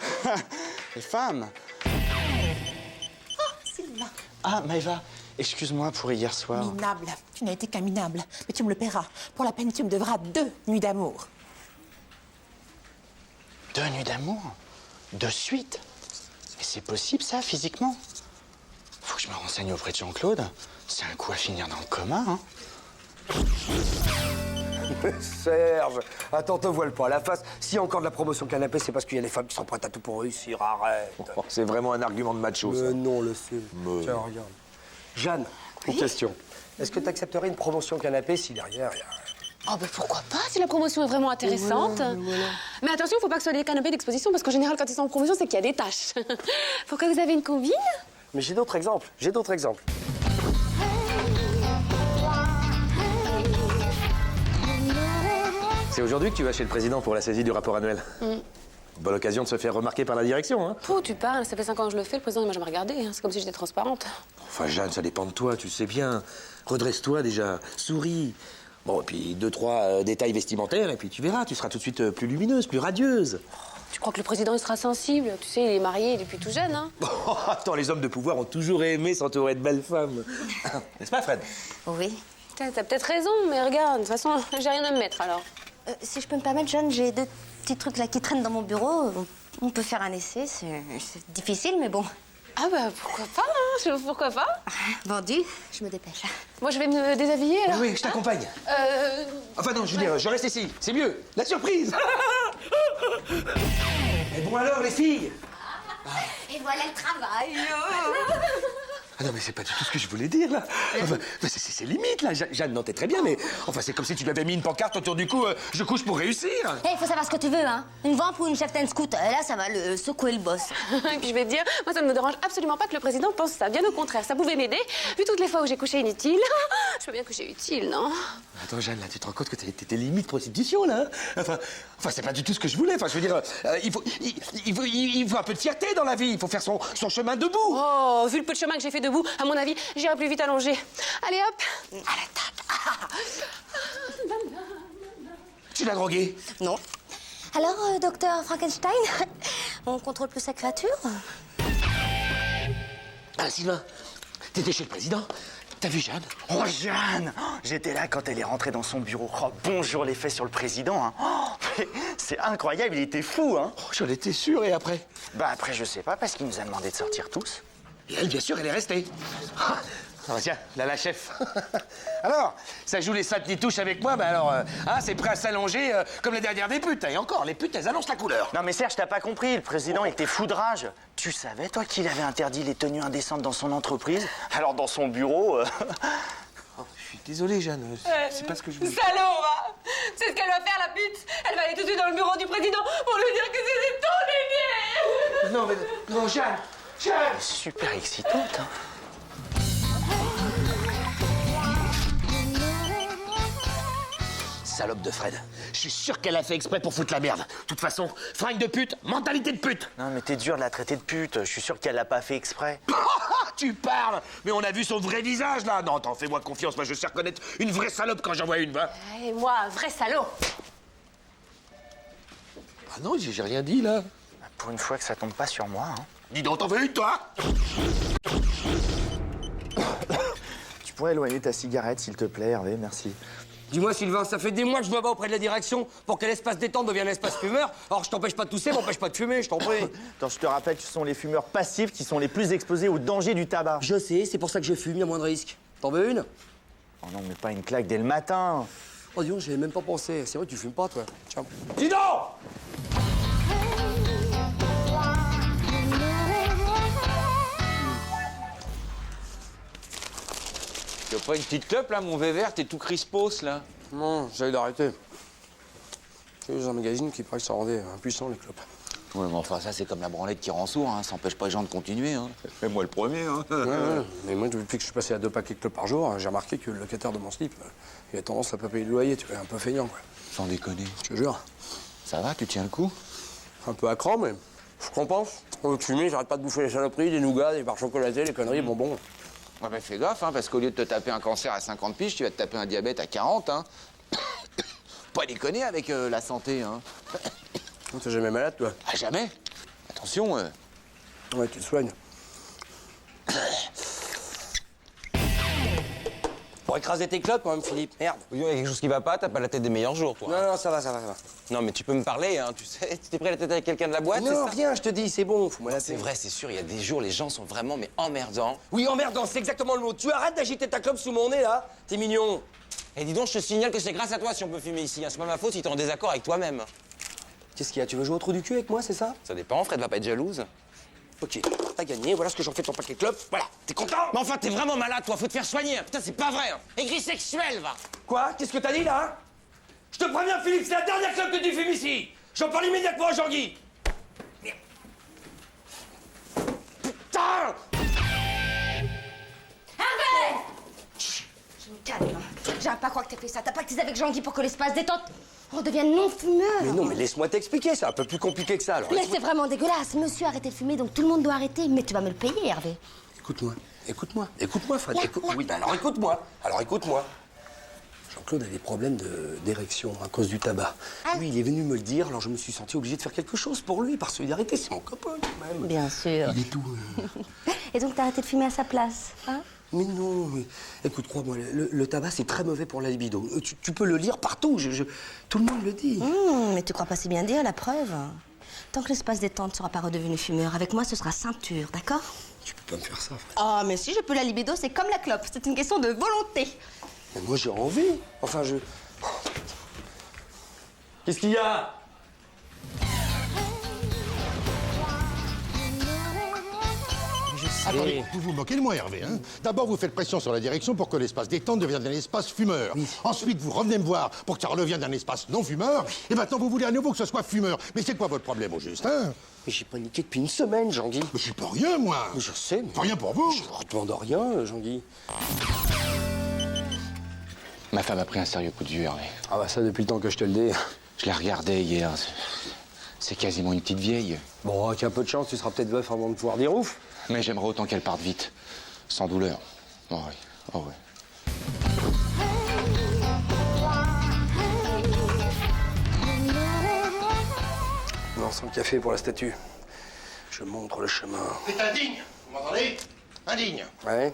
Les femmes. Oh, Sylvain. Ah, Maëva, excuse-moi pour hier soir. Minable. Tu n'as été qu'un minable. Mais tu me le paieras. Pour la peine, tu me devras 2 nuits d'amour. 2 nuits d'amour? De suite? Mais c'est possible, ça, physiquement? Faut que je me renseigne auprès de Jean-Claude. C'est un coup à finir dans le coma, hein? Serge, attends, te voile pas la face. S'il y a encore de la promotion canapé, c'est parce qu'il y a des femmes qui sont prêtes à tout pour réussir. Arrête. Oh, c'est vraiment un argument de macho, ça. Non, le fait. Tiens, regarde. Jeanne, une question. Est-ce que tu accepterais une promotion canapé si derrière, il y a... Oh, ben pourquoi pas, si la promotion est vraiment intéressante. Mais attention, faut pas que ce soit des canapés d'exposition, parce qu'en général, quand ils sont en promotion, c'est qu'il y a des tâches. Pourquoi vous avez une combine? Mais j'ai d'autres exemples, j'ai d'autres exemples. C'est aujourd'hui que tu vas chez le président pour la saisie du rapport annuel. Bonne occasion de se faire remarquer par la direction, hein. Oh, tu parles, ça fait 5 ans que je le fais, le président il m'a jamais regardé. Hein. C'est comme si j'étais transparente. Enfin, Jeanne, ça dépend de toi, tu le sais bien. Redresse-toi déjà, souris. Bon, et puis 2-3 détails vestimentaires, et puis tu verras, tu seras tout de suite plus lumineuse, plus radieuse. Tu crois que le président il sera sensible? Tu sais, il est marié depuis tout jeune, hein. Oh, attends, les hommes de pouvoir ont toujours aimé s'entourer de belles femmes. N'est-ce pas, Fred? Oui. T'as peut-être raison, mais regarde, de toute façon, j'ai rien à me mettre alors. Si je peux me permettre, Jeanne, j'ai 2 petits trucs là qui traînent dans mon bureau. On peut faire un essai, c'est difficile, mais bon. Ah bah pourquoi pas, hein, pourquoi pas. Vendu, je me dépêche. Moi, je vais me déshabiller, alors. Oui, je t'accompagne. Enfin non, je veux dire, je reste ici. C'est mieux. La surprise. Et bon alors, les filles? Et voilà le travail. Ah non, mais c'est pas du tout ce que je voulais dire, là. Enfin, c'est limite, là. Jeanne n'entendait très bien, mais... Enfin, c'est comme si tu lui avais mis une pancarte autour du cou. Je couche pour réussir. Eh, faut savoir ce que tu veux, hein. Une vamp ou une cheftaine scout, là, ça va le secouer le boss. Et puis je vais te dire, moi, ça ne me dérange absolument pas que le président pense ça. Bien au contraire, ça pouvait m'aider. Vu toutes les fois où j'ai couché inutile. Je veux bien coucher utile, non? Attends, Jeanne, là, tu te rends compte que t'es limite prostitution, là, hein? Enfin, c'est pas du tout ce que je voulais. Enfin, je veux dire, il faut un peu de fierté dans la vie. Il faut faire son chemin debout. Oh, vu le peu de chemin que j'ai fait debout, à mon avis, j'irai plus vite allongé. Allez, hop. À la table. Tu l'as drogué? Non. Alors, docteur Frankenstein, on contrôle plus sa créature? Ah, Sylvain, t'étais chez le président? T'as vu Jeanne? Oh, Jeanne! J'étais là quand elle est rentrée dans son bureau. Oh, bonjour l'effet sur le président, hein. Oh, c'est incroyable, il était fou, hein. Oh, j'en étais sûr, et après? Bah après, je sais pas, parce qu'il nous a demandé de sortir tous. Et elle, bien sûr, elle est restée. Ah, tiens, là, la chef. Alors, ça joue les saintes nitouches avec moi, bah alors, c'est prêt à s'allonger comme la dernière des putes. Et encore, les putes, elles annoncent la couleur. Non mais Serge, t'as pas compris, le président était fou de rage. Tu savais, toi, qu'il avait interdit les tenues indécentes dans son entreprise? Alors, dans son bureau... Oh, je suis désolé, Jeanne, c'est pas ce que je voulais. Salaud, va! C'est ce qu'elle va faire, la pute! Elle va aller tout de suite dans le bureau du président pour lui dire que c'est des ton idée! Non, Jeanne! Jeanne! Super excitante, hein. Salope de Fred. Je suis sûr qu'elle a fait exprès pour foutre la merde. De toute façon, fringue de pute, mentalité de pute. Non, mais t'es dur de la traiter de pute. Je suis sûr qu'elle l'a pas fait exprès. Tu parles! Mais on a vu son vrai visage, là. Non, attends, fais-moi confiance. Moi, je sais reconnaître une vraie salope quand j'en vois une, va. Et moi, un vrai salaud! Ah non, j'ai rien dit, là. Pour une fois que ça tombe pas sur moi, hein. Dis donc, t'en veux une, toi? Tu pourrais éloigner ta cigarette, s'il te plaît, Hervé, merci. Dis-moi, Sylvain, ça fait des mois que je me bats auprès de la direction pour que l'espace détente devienne l'espace fumeur. Alors, je t'empêche pas de tousser, m'empêche pas de fumer, je t'en prie. Attends, je te rappelle que ce sont les fumeurs passifs qui sont les plus exposés au danger du tabac. Je sais, c'est pour ça que je fume, y a moins de risques. T'en veux une? Oh non, mais pas une claque dès le matin. Oh, dis donc, j'y avais même pas pensé. C'est vrai que tu fumes pas, toi. Tiens. Dis donc! Tu veux pas une petite clope, là, mon Vévert? T'es tout crispos, là. Non, j'allais l'arrêter. J'ai vu dans un magazine qui paraît que ça rendait impuissant, les clopes. Ouais, mais enfin, ça, c'est comme la branlette qui rend sourd, hein. Ça empêche pas les gens de continuer, hein. Et moi, le premier, hein. Ouais. Mais moi, depuis que je suis passé à 2 paquets de clopes par jour, j'ai remarqué que le locataire de mon slip, il a tendance à pas payer le loyer, tu vois, un peu feignant, quoi. Sans déconner. Je te jure. Ça va, tu tiens le coup? Un peu à cran, mais je compense. Au lieu de fumer, j'arrête pas de bouffer les saloperies, les nougats, les barres chocolatées, les conneries, bonbons. Ouais, bah fais gaffe, hein, parce qu'au lieu de te taper un cancer à 50 piges, tu vas te taper un diabète à 40, hein. Pas déconner avec la santé, hein. T'es jamais malade, toi? Ah, jamais. Attention, Ouais, tu te soignes. Pour écraser tes clopes, quand même, Philippe. Merde. Il y a quelque chose qui va pas, t'as pas la tête des meilleurs jours, toi. Non, ça va. Non, mais tu peux me parler, hein, tu sais. Tu t'es pris la tête avec quelqu'un de la boîte, c'est Non, ça? rien, je te dis, c'est bon, fous-moi la C'est tête. vrai, c'est sûr, il y a des jours, les gens sont vraiment, mais emmerdants. Oui, emmerdant, c'est exactement le mot. Tu arrêtes d'agiter ta clope sous mon nez, là? T'es mignon. Et dis donc, je te signale que c'est grâce à toi si on peut fumer ici, hein. C'est pas ma faute si t'es en désaccord avec toi-même. Qu'est-ce qu'il y a? Tu veux jouer au trou du cul avec moi, c'est ça? Ça dépend, Fred va pas être jalouse. Ok, t'as gagné, voilà ce que j'en fais de ton paquet de clopes. Voilà, t'es content? Mais enfin, t'es vraiment malade, toi, faut te faire soigner. Putain, c'est pas vrai, hein. Aigri sexuel, va. Quoi? Qu'est-ce que t'as dit, là? Je te préviens, Philippe, c'est la dernière clope que tu fumes ici. J'en parle immédiatement à Jean-Guy. Putain! Hervé! Je me calme. J'arrive pas à croire que t'as fait ça. T'as pactisé avec Jean-Guy pour que l'espace détente redevienne non-fumeur. Mais non, mais laisse-moi t'expliquer, c'est un peu plus compliqué que ça, alors. Mais c'est vraiment dégueulasse. Monsieur a arrêté de fumer, donc tout le monde doit arrêter. Mais tu vas me le payer, Hervé. Écoute-moi, Fred. Oui, ben alors écoute-moi. Jean-Claude a des problèmes d'érection à cause du tabac. Ah. Lui, il est venu me le dire, alors je me suis senti obligé de faire quelque chose pour lui, par solidarité, c'est mon copain quand même. Bien sûr. Il est tout... Et donc t'as arrêté de fumer à sa place, hein? Mais non, mais... Écoute, crois-moi, le tabac, c'est très mauvais pour la libido. Tu peux le lire partout, tout le monde le dit. Mais tu crois pas si bien dire, la preuve. Tant que l'espace détente ne sera pas redevenu fumeur, avec moi, ce sera ceinture, d'accord? Tu peux pas me faire ça, Fred. Ah, mais si, je peux la libido, c'est comme la clope. C'est une question de volonté. Mais moi, j'ai envie. Enfin, je... Qu'est-ce qu'il y a? Attendez, vous vous moquez de moi, Hervé, hein? D'abord, vous faites pression sur la direction pour que l'espace détente devienne un espace fumeur. Ensuite, vous revenez me voir pour que ça redevienne un espace non fumeur. Et maintenant, vous voulez à nouveau que ce soit fumeur. Mais c'est quoi votre problème, au juste, hein? Mais j'ai paniqué depuis une semaine, Jean-Guy. Mais c'est pas rien, moi. Mais je sais, mais... Rien pour vous. Je ne demande rien, Jean-Guy. Ma femme a pris un sérieux coup de vieux, Hervé. Ah bah ça, depuis le temps que je te le dis. Je la regardais hier. C'est quasiment une petite vieille. Bon, avec un peu de chance, tu seras peut-être veuf avant de pouvoir dire ouf. Mais j'aimerais autant qu'elle parte vite. Sans douleur. Oh oui, oh oui. Non, sans le café pour la statue. Je montre le chemin. C'est indigne, vous m'entendez? Indigne. Ouais.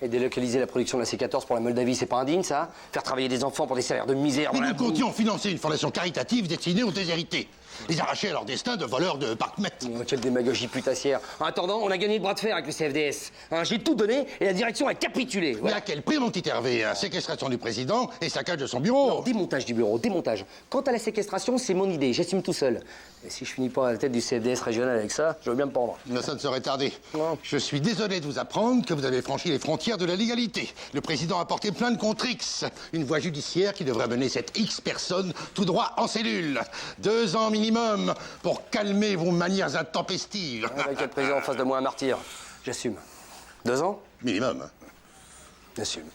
Et délocaliser la production de la C14 pour la Moldavie, c'est pas indigne, ça? Faire travailler des enfants pour des salaires de misère Mais dans la nous boue. comptions financer une fondation caritative destinée aux déshérités. Les arracher à leur destin de voleurs de parc-mètres. Oh, quelle démagogie putassière. En attendant, on a gagné le bras de fer avec le CFDS. Hein, j'ai tout donné et la direction a capitulé. Mais à quel prix, mon petit Hervé? Séquestration du président et saccage de son bureau. Non, démontage du bureau, démontage. Quant à la séquestration, c'est mon idée, j'assume tout seul. Et si je finis pas à la tête du CFDS régional avec ça, je veux bien me pendre. Mais ça ne serait tardé. Non. Je suis désolé de vous apprendre que vous avez franchi les frontières de la légalité. Le président a porté plainte contre X, une voie judiciaire qui devrait mener cette X personne tout droit en cellule. 2 ans minimum pour calmer vos manières intempestives. Avec le président en face de moi, un martyr. J'assume. 2 ans? Minimum. J'assume.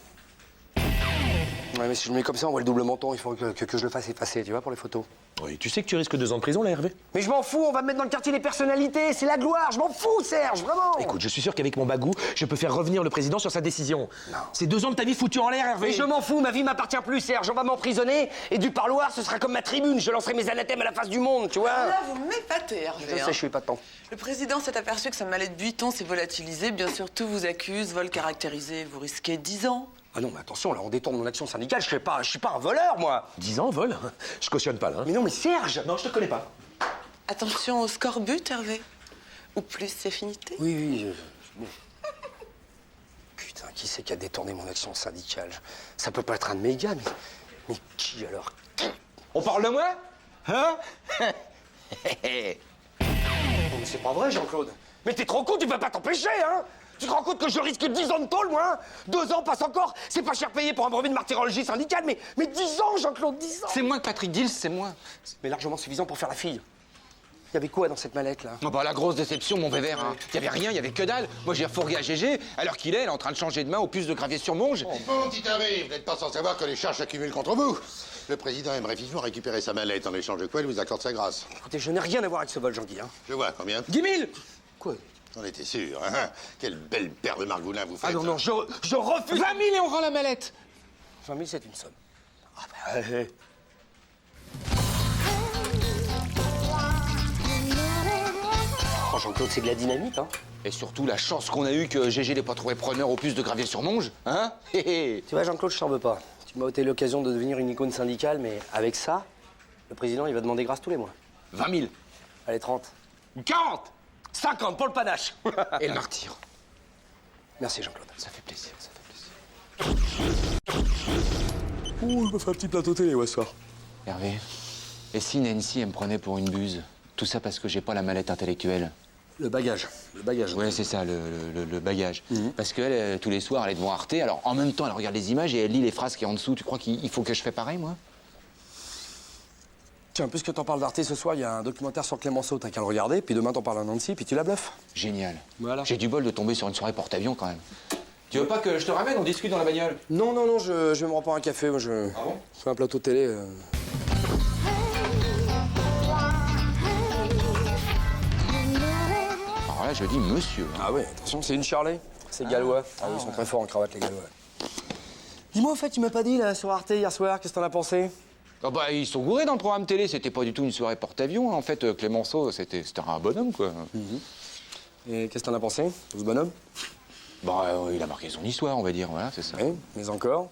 Ouais, mais si je me mets comme ça, on voit le double menton. Il faut que je le fasse effacer, tu vois, pour les photos. Oui, tu sais que tu risques 2 ans de prison, là, Hervé? Mais je m'en fous, on va me mettre dans le quartier des personnalités. C'est la gloire, je m'en fous, Serge, vraiment. Écoute, je suis sûr qu'avec mon bagou, je peux faire revenir le président sur sa décision. Non. C'est 2 ans de ta vie foutue en l'air, Hervé. Mais je m'en fous, ma vie m'appartient plus, Serge. On va m'emprisonner et du parloir, ce sera comme ma tribune. Je lancerai mes anathèmes à la face du monde, tu vois. Là, vous m'épatez, Hervé. Je sais, je suis pas de temps. Le président s'est aperçu que sa mallette Vuitton s'est volatilisée. Bien sûr, tout vous accuse. Vol caractérisé, vous risquez 10 ans. Ah non, mais attention, là, on détourne mon action syndicale. Je suis pas un voleur, moi. 10 ans, vol? Je cautionne pas, là. Mais non, mais Serge. Non, je te connais pas. Attention au scorbut, Hervé. Ou plus affinité. Oui. Bon. Putain, qui c'est qui a détourné mon action syndicale? Ça peut pas être un de mes gars, mais qui alors? On parle de moi? Hein? Mais c'est pas vrai, Jean-Claude. Mais t'es trop con, tu peux pas t'empêcher, hein? Tu te rends compte que je risque 10 ans de tôle, moi, hein? 2 ans passe encore. C'est pas cher payé pour un brevet de martyrologie syndicale, mais 10 ans, Jean-Claude, 10 ans. C'est moins que Patrick Dills, c'est moins. Mais largement suffisant pour faire la fille. Il y avait quoi dans cette mallette, là? Oh bah, la grosse déception, mon bébé. Hein. Il y avait rien, il y avait que dalle. Moi, j'ai refourgué à GG, alors qu'il est, elle est en train de changer de main au puce de gravier sur Monge. Bon, petit Hervé, vous n'êtes pas sans savoir que les charges s'accumulent contre vous. Le président aimerait vivement récupérer sa mallette, en échange de quoi il vous accorde sa grâce. Écoutez, je n'ai rien à voir avec ce vol, Jean-Guy, hein. Je vois, combien? 10 000. Quoi? On était sûr, hein? Quelle belle paire de margoulins vous faites. Ah non, je refuse. 20 000 et on rend la mallette. 20 000, c'est une somme. Ah bah, allez. Oh, Jean-Claude, c'est de la dynamite, hein. Et surtout, la chance qu'on a eue que GG n'ait pas trouvé preneur au puce de gravier sur Monge, hein? Tu vois, Jean-Claude, je t'en veux pas. Tu m'as ôté l'occasion de devenir une icône syndicale, mais avec ça, le président, il va demander grâce tous les mois. 20 000. Allez, 30. 40. 50 pour le panache. Et le martyr. Merci, Jean-Claude. Ça fait plaisir, ça fait plaisir. Ouh, je me fais un petit plateau télé, ouais, ce soir. Hervé, et si Nancy, elle me prenait pour une buse? Tout ça parce que j'ai pas la mallette intellectuelle. Le bagage. Ouais, c'est ça, le bagage. Parce qu'elle, tous les soirs, elle est devant Arte, alors en même temps, elle regarde les images et elle lit les phrases qui est en dessous. Tu crois qu'il faut que je fais pareil, moi? Tiens, puisque t'en parles d'Arte ce soir, il y a un documentaire sur Clémenceau, t'as qu'à le regarder, puis demain t'en parles à Nancy, puis tu la bluffes. Génial. Voilà. J'ai du bol de tomber sur une soirée porte-avions, quand même. Tu veux pas que je te ramène, on discute dans la bagnole? Non, je vais me reprendre un café, moi je... Ah bon? Je fais un plateau télé. Alors là, je dis monsieur. Hein. Ah ouais, attention, c'est une Charlet. C'est gallois. Ah oui, ils sont très forts en cravate, les gallois. Dis-moi, en fait, tu m'as pas dit, là, sur Arte, hier soir, qu'est-ce que t'en as pensé? Ah bah, ils sont gourés dans le programme télé, c'était pas du tout une soirée porte-avions. En fait, Clémenceau, c'était un bonhomme, quoi. Et qu'est-ce que t'en as pensé, de ce bonhomme? Bah, il a marqué son histoire, on va dire, voilà, c'est ça. Oui, mais encore?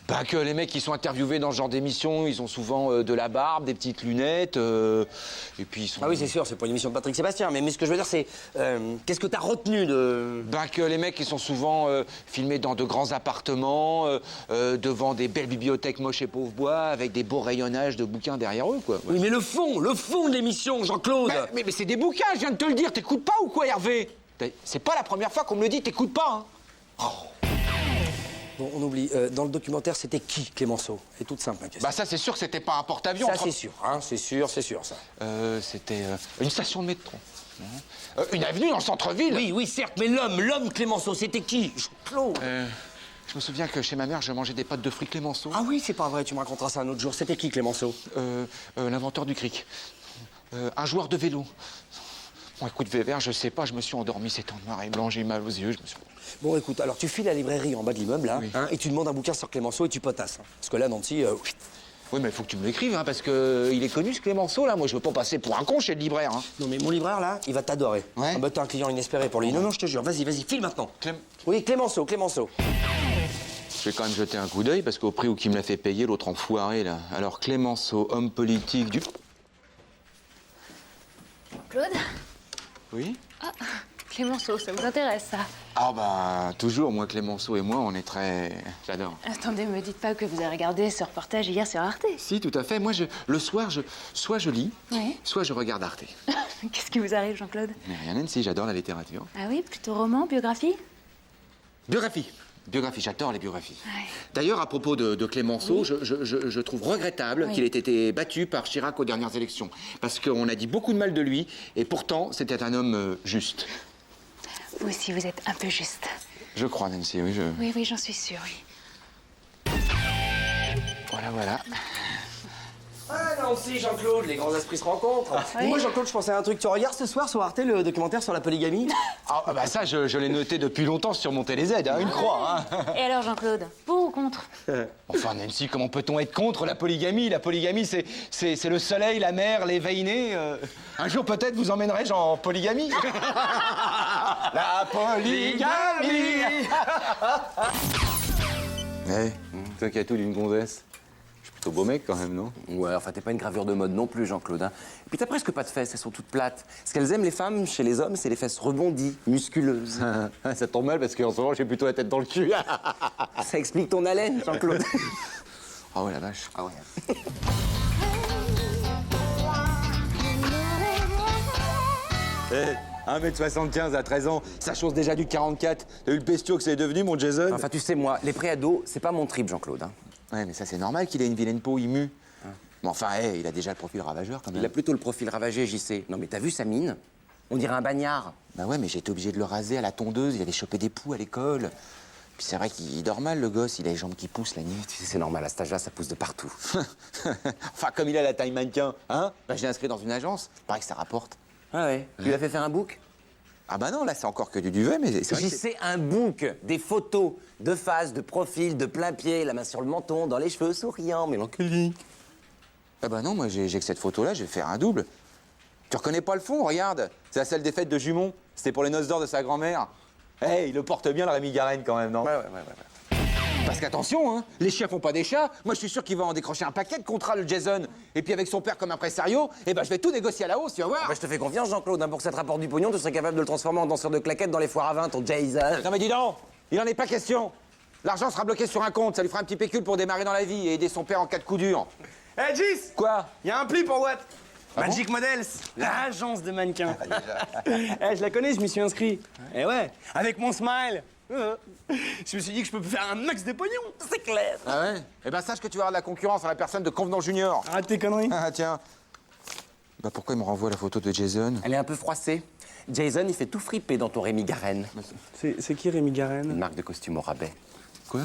Bah, que les mecs qui sont interviewés dans ce genre d'émission, ils ont souvent de la barbe, des petites lunettes, et puis ils sont... Ah oui, c'est sûr, c'est pas une émission de Patrick Sébastien, mais ce que je veux dire, c'est... qu'est-ce que t'as retenu de... Bah, que les mecs, ils sont souvent filmés dans de grands appartements, devant des belles bibliothèques moches et pauvres bois, avec des beaux rayonnages de bouquins derrière eux, quoi. Oui, mais le fond de l'émission, Jean-Claude. Mais c'est des bouquins, je viens de te le dire, t'écoutes pas ou quoi, Hervé? C'est pas la première fois qu'on me le dit, t'écoutes pas, hein. Oh. Bon, on oublie. Dans le documentaire, c'était qui, Clémenceau? C'est toute simple, ma question. Bah ça, c'est sûr que c'était pas un porte-avions. Ça, c'est sûr, hein, c'est sûr, ça. C'était une station de métro. Une avenue dans le centre-ville. Oui, certes, mais l'homme Clémenceau, c'était qui? Jean-Claude. Je me souviens que chez ma mère, je mangeais des pâtes de fruits Clémenceau. Ah oui, c'est pas vrai, tu me raconteras ça un autre jour. C'était qui, Clémenceau? L'inventeur du cric. Un joueur de vélo. Bon, écoute, Vévert, je sais pas, je me suis endormi, c'était en noir et blanc, j'ai eu mal aux yeux, je me suis... Bon, écoute, alors tu files à la librairie en bas de l'immeuble, là, oui. hein, et tu demandes un bouquin sur Clémenceau et tu potasses. Hein, parce que là, Nancy... Oui, mais il faut que tu me l'écrives, hein, parce que il est connu, ce Clémenceau, là. Moi, je veux pas passer pour un con chez le libraire, hein. Non, mais mon libraire, là, il va t'adorer. Ouais. Ah bah, t'as un client inespéré pour lui. Non, je te jure, vas-y, file maintenant. Oui, Clémenceau. Je vais quand même jeter un coup d'œil, parce qu'au prix où qui me l'a fait payer, l'autre enfoiré, là. Alors, Clémenceau, homme politique du... Claude? Oui? Ah, Clémenceau, ça vous intéresse, ça? Ah bah, toujours, moi, Clémenceau et moi, on est très... J'adore. Attendez, me dites pas que vous avez regardé ce reportage hier sur Arte. Si, tout à fait. Moi, le soir, soit je lis, Oui. soit je regarde Arte. Qu'est-ce qui vous arrive, Jean-Claude? Mais rien, Nancy, j'adore la littérature. Ah oui, plutôt roman, biographie? Biographie, j'adore les biographies. Ouais. D'ailleurs, à propos de Clémenceau, Oui. je trouve regrettable Oui. qu'il ait été battu par Chirac aux dernières élections. Parce qu'on a dit beaucoup de mal de lui, et pourtant, c'était un homme juste. Vous aussi, vous êtes un peu juste. Je crois, Nancy, oui, Oui, j'en suis sûre, oui. Voilà. Ah, Nancy, Jean-Claude, les grands esprits se rencontrent. Oui. Moi, Jean-Claude, je pensais à un truc. Tu regardes ce soir sur Arte le documentaire sur la polygamie? Ah, bah ça, je l'ai noté depuis longtemps sur mon TéléZ, hein, une croix, hein. Et alors, Jean-Claude, pour ou contre? Enfin, Nancy, comment peut-on être contre la polygamie? La polygamie, c'est le soleil, la mer, les veillées. Un jour, peut-être, vous emmènerai-je en polygamie. La polygamie. Hey, toi qui as tout d'une gonzesse. Je suis plutôt beau mec quand même, non? Ouais, enfin t'es pas une gravure de mode non plus, Jean-Claude. Hein. Et puis t'as presque pas de fesses, elles sont toutes plates. Ce qu'elles aiment les femmes chez les hommes, c'est les fesses rebondies, musculeuses. Ça tombe mal parce qu'en ce moment j'ai plutôt la tête dans le cul. Ça explique ton haleine, Jean-Claude. Ah ouais, la vache. Ah ouais. 1m75 à 13 ans, ça chose déjà du 44. T'as eu le bestiau que c'est devenu, mon Jason? Enfin tu sais, moi, les préados, c'est pas mon trip, Jean-Claude. Hein. Ouais, mais ça, c'est normal qu'il ait une vilaine peau, il mue. Mais enfin, il a déjà le profil ravageur, quand même. Il a plutôt le profil ravagé, j'y sais. Non mais t'as vu sa mine? On dirait un bagnard. Bah ouais, mais j'étais obligé de le raser à la tondeuse, il avait chopé des poux à l'école. Puis c'est vrai qu'il dort mal, le gosse, il a les jambes qui poussent la nuit. Tu sais, c'est normal, à cet âge-là, ça pousse de partout. Enfin, comme il a la taille mannequin, hein? Bah, je l'ai inscrit dans une agence, il paraît que ça rapporte. Ah ouais? Tu lui as fait faire un book? Ah bah non, là, c'est encore que du duvet, mais c'est vrai J'y que sais, un book, des photos, de face, de profil, de plein pied, la main sur le menton, dans les cheveux, souriant, mélancolique. Ah bah non, moi, j'ai que cette photo-là, je vais faire un double. Tu reconnais pas le fond? Regarde, c'est la salle des fêtes de Jumont. C'était pour les noces d'or de sa grand-mère. Hey, il le porte bien, le Rémi Garenne, quand même, non? Ouais. Parce qu'attention, hein, les chiens font pas des chats. Moi, je suis sûr qu'il va en décrocher un paquet de contrats, le Jason. Et puis avec son père comme impresario, je vais tout négocier à la hausse, tu vas voir. Bah, je te fais confiance, Jean-Claude. Hein, pour que ça te rapporte du pognon, tu serais capable de le transformer en danseur de claquettes dans les foires à vin, ton Jason. Non mais dis donc, il en est pas question. L'argent sera bloqué sur un compte, ça lui fera un petit pécule pour démarrer dans la vie et aider son père en cas de coup dur. Hé, Gis! Quoi? Il y a un pli pour Watt. Ah Magic Models, l'agence de mannequins. Je la connais, je m'y suis inscrit. Eh ouais, avec mon smile. Je me suis dit que je peux faire un max de pognon, c'est clair. Ah ouais? Eh ben sache que tu vas avoir de la concurrence à la personne de Convenant Junior. Arrête tes conneries. Ah tiens. Bah pourquoi il me renvoie la photo de Jason? Elle est un peu froissée. Jason, il fait tout friper dans ton Rémi Garenne. C'est qui Rémi Garenne? Une marque de costume au rabais. Quoi?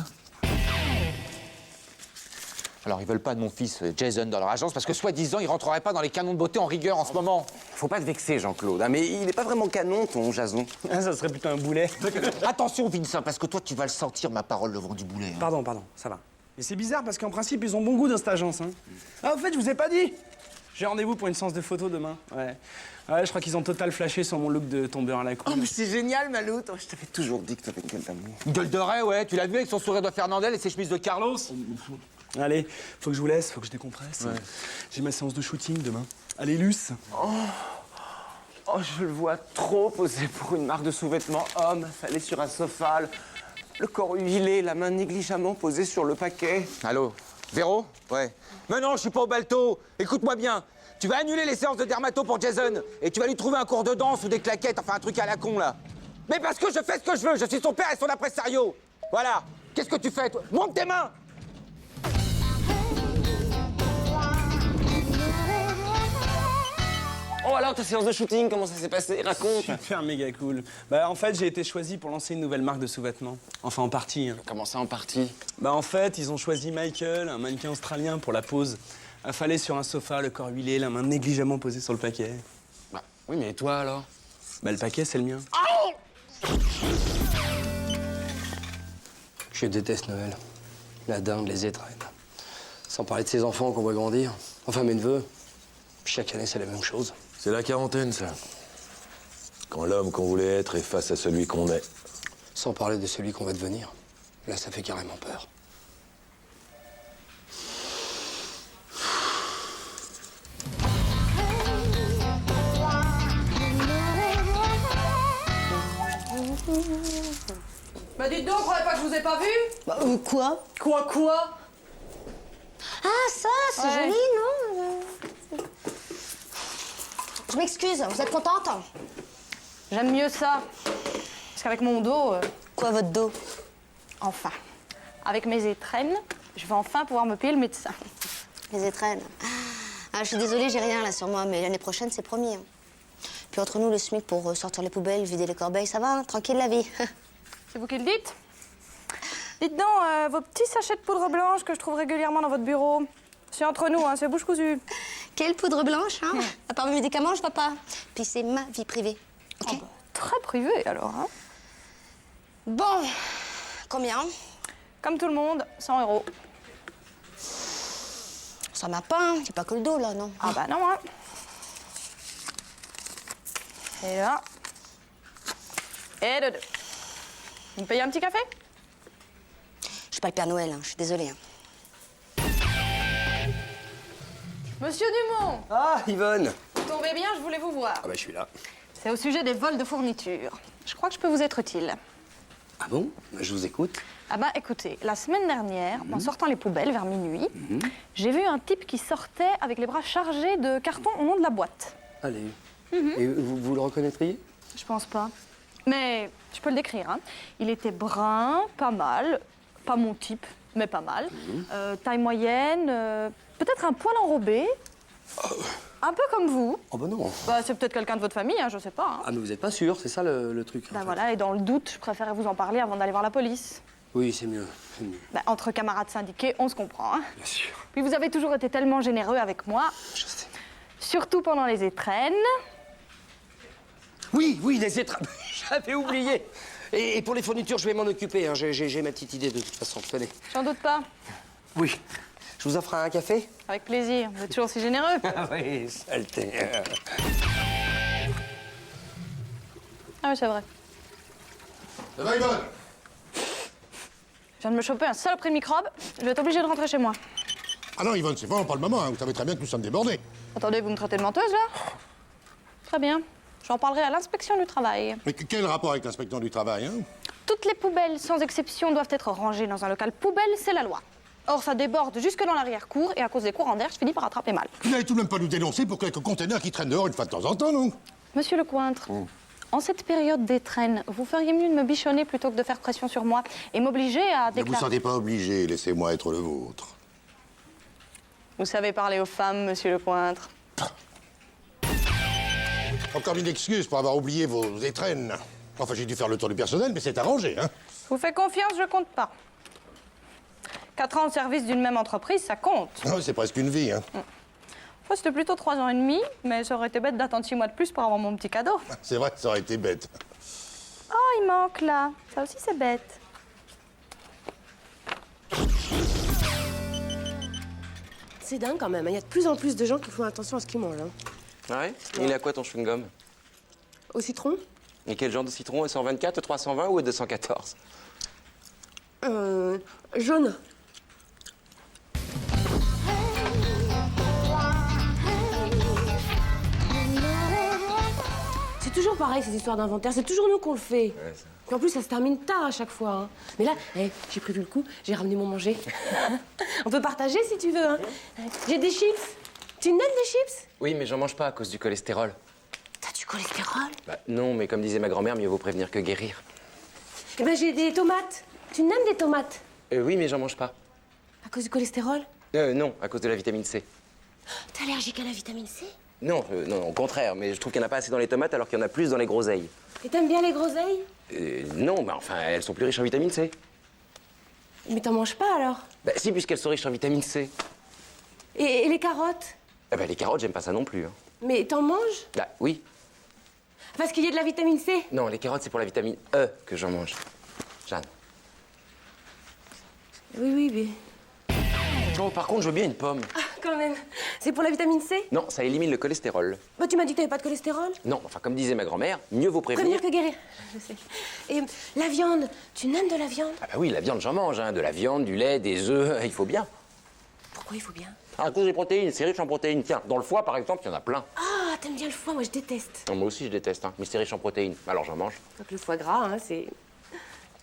Alors, ils veulent pas de mon fils Jason dans leur agence parce que, soi-disant, il rentrerait pas dans les canons de beauté en rigueur en ce moment. Faut pas te vexer, Jean-Claude, hein, mais il est pas vraiment canon, ton Jason. Ah, ça serait plutôt un boulet. Attention, Vincent, parce que toi, tu vas le sentir, ma parole, le vent du boulet. Hein. Pardon, ça va. Mais c'est bizarre parce qu'en principe, ils ont bon goût dans cette agence. Hein. Ah, au fait, je vous ai pas dit. J'ai rendez-vous pour une séance de photos demain. Ouais. Ouais, je crois qu'ils ont total flashé sur mon look de tombeur à la cour. Oh, mais c'est génial, Malou. Je t'avais toujours dit que t'avais une gueule d'amour. Gueule de raie, ouais. Tu l'as vu avec son sourire de Fernandel et ses chemises de Carlos? Allez, faut que je vous laisse, faut que je décompresse. Ouais. J'ai ma séance de shooting demain. Allez, Luce. Oh, je le vois trop posé pour une marque de sous-vêtements homme, affalé sur un sofa, le corps huilé, la main négligemment posée sur le paquet. Allô? Véro? Ouais. Mais non, je suis pas au balto. Écoute-moi bien. Tu vas annuler les séances de dermato pour Jason et tu vas lui trouver un cours de danse ou des claquettes, enfin un truc à la con, là. Mais parce que je fais ce que je veux. Je suis son père et son impresario. Voilà. Qu'est-ce que tu fais, toi? Monte tes mains! Oh, alors, ta séance de shooting, comment ça s'est passé? Raconte. Super méga cool. Bah, en fait, j'ai été choisi pour lancer une nouvelle marque de sous-vêtements. Enfin, en partie. Hein. Comment ça, en partie? Bah, en fait, ils ont choisi Michael, un mannequin australien, pour la pose. Affalé sur un sofa, le corps huilé, la main négligemment posée sur le paquet. Bah, oui, mais toi, alors? Bah, le paquet, c'est le mien. Je déteste Noël. La dinde, les étrennes. Sans parler de ses enfants qu'on voit grandir. Enfin, mes neveux. Chaque année, c'est la même chose. C'est la quarantaine, ça. Quand l'homme qu'on voulait être est face à celui qu'on est. Sans parler de celui qu'on va devenir. Là, ça fait carrément peur. Bah dites donc, croyez pas que je vous ai pas vu? Bah, quoi? Quoi? Ah, ça, c'est Ouais. joli, non? Je m'excuse, vous êtes contente? J'aime mieux ça. Parce qu'avec mon dos... Quoi, votre dos? Enfin. Avec mes étrennes, je vais enfin pouvoir me payer le médecin. Les étrennes. Ah, je suis désolée, j'ai rien là sur moi, mais l'année prochaine, c'est promis. Hein. Puis entre nous, le SMIC pour sortir les poubelles, vider les corbeilles, ça va, hein, tranquille la vie. C'est vous qui le dites? Dites donc, vos petits sachets de poudre blanche que je trouve régulièrement dans votre bureau. C'est entre nous, hein, c'est bouche cousue. Quelle poudre blanche, hein? À part mes médicaments, je vois pas. Puis c'est ma vie privée, ok? Oh, bah, très privée, alors, hein? Bon, combien? Comme tout le monde, 100 €. Ça m'a pas, hein? J'ai pas que le dos, là, non? Ah bah non, hein. Et là. Et de deux. Vous me payez un petit café? Je suis pas le Père Noël, hein, je suis désolée. Hein. Monsieur Dumont! Ah, Yvonne! Vous tombez bien, je voulais vous voir. Ah bah, je suis là. C'est au sujet des vols de fournitures. Je crois que je peux vous être utile. Ah bon? Bah, je vous écoute. Ah bah écoutez, la semaine dernière, en sortant les poubelles vers minuit, j'ai vu un type qui sortait avec les bras chargés de cartons au nom de la boîte. Allez. Et vous le reconnaîtriez? Je pense pas. Mais je peux le décrire, hein. Il était brun, pas mal. Pas mon type, mais pas mal. Taille moyenne, peut-être un poil enrobé. Un peu comme vous. Oh bah non. Bah, c'est peut-être quelqu'un de votre famille, hein, je sais pas. Hein. Ah mais vous êtes pas sûr, c'est ça le truc. Bah voilà, et dans le doute, je préférais vous en parler avant d'aller voir la police. Oui, c'est mieux. C'est mieux. Bah, entre camarades syndiqués, on se comprend. Hein. Bien sûr. Puis vous avez toujours été tellement généreux avec moi. Je sais. Surtout pendant les étrennes. Oui, les étrennes. J'avais oublié. Et pour les fournitures, je vais m'en occuper. Hein. J'ai ma petite idée de toute façon. Tenez. J'en doute pas. Oui. Je vous offre un café? Avec plaisir. Vous êtes toujours si généreux. Ah oui, saleté. Ah oui, c'est vrai. Ça va, Yvonne? Je viens de me choper un saloperie de microbe. Je vais être obligée de rentrer chez moi. Ah non, Yvonne, c'est vraiment pas le moment. Hein. Vous savez très bien que nous sommes débordés. Attendez, vous me traitez de menteuse, là? Très bien. J'en parlerai à l'inspection du travail. Mais quel rapport avec l'inspecteur du travail, hein? Toutes les poubelles, sans exception, doivent être rangées dans un local poubelle, c'est la loi. Or, ça déborde jusque dans l'arrière-cour, et à cause des courants d'air, je finis par attraper mal. Vous n'allez tout de même pas nous dénoncer pour quelques containers qui traînent dehors une fois de temps en temps, non? Monsieur Lecointre, en cette période d'étrennes, vous feriez mieux de me bichonner plutôt que de faire pression sur moi et m'obliger à Ne vous déclarer... sentez pas obligé, laissez-moi être le vôtre. Vous savez parler aux femmes, monsieur Lecointre. Encore une excuse pour avoir oublié vos étrennes. Enfin, j'ai dû faire le tour du personnel, mais c'est arrangé, hein? Je vous fais confiance, je compte pas. 4 ans au service d'une même entreprise, ça compte. Non, c'est presque une vie, hein? Enfin, c'était plutôt 3 ans et demi, mais ça aurait été bête d'attendre 6 mois de plus pour avoir mon petit cadeau. C'est vrai, ça aurait été bête. Oh, il manque là. Ça aussi, c'est bête. C'est dingue quand même. Il y a de plus en plus de gens qui font attention à ce qu'ils mangent. Hein. Ah ouais? Il est à quoi ton chewing-gum? Au citron? Et quel genre de citron? 124, 320 ou 214? Jaune. C'est toujours pareil, ces histoires d'inventaire. C'est toujours nous qu'on le fait. Ouais, Puis en plus, ça se termine tard à chaque fois. Hein. Mais là, j'ai prévu le coup. J'ai ramené mon manger. On peut partager si tu veux. Hein. J'ai des chips. Tu n'aimes des chips? Oui, mais j'en mange pas à cause du cholestérol. T'as du cholestérol? Bah non, mais comme disait ma grand-mère, mieux vaut prévenir que guérir. Eh ben, j'ai des tomates. Tu n'aimes des tomates? Oui, mais j'en mange pas. À cause du cholestérol? Non, à cause de la vitamine C. T'es allergique à la vitamine C? Non, non, au contraire, mais je trouve qu'il n'y en a pas assez dans les tomates alors qu'il y en a plus dans les groseilles. Et t'aimes bien les groseilles? Non, mais enfin, elles sont plus riches en vitamine C. Mais t'en manges pas alors? Bah si, puisqu'elles sont riches en vitamine C. Et les carottes? Ah bah les carottes, j'aime pas ça non plus. Hein. Mais t'en manges? Bah oui. Parce qu'il y a de la vitamine C? Non, les carottes, c'est pour la vitamine E que j'en mange. Jeanne. Oui, mais... Oh, par contre, je veux bien une pomme. Ah, quand même. C'est pour la vitamine C? Non, ça élimine le cholestérol. Bah, tu m'as dit que t'avais pas de cholestérol? Non, enfin, comme disait ma grand-mère, mieux vaut prévenir... Prévenir que guérir. Je sais. Et la viande, tu n'aimes de la viande? Ah bah oui, la viande, j'en mange, hein. De la viande, du lait, des œufs, il faut bien. Pourquoi il faut bien? À cause des protéines, c'est riche en protéines. Tiens, dans le foie, par exemple, il y en a plein. Ah, t'aimes bien le foie? Moi, je déteste. Non, moi aussi, je déteste, hein. Mais c'est riche en protéines. Alors, j'en mange. Donc le foie gras, hein, c'est...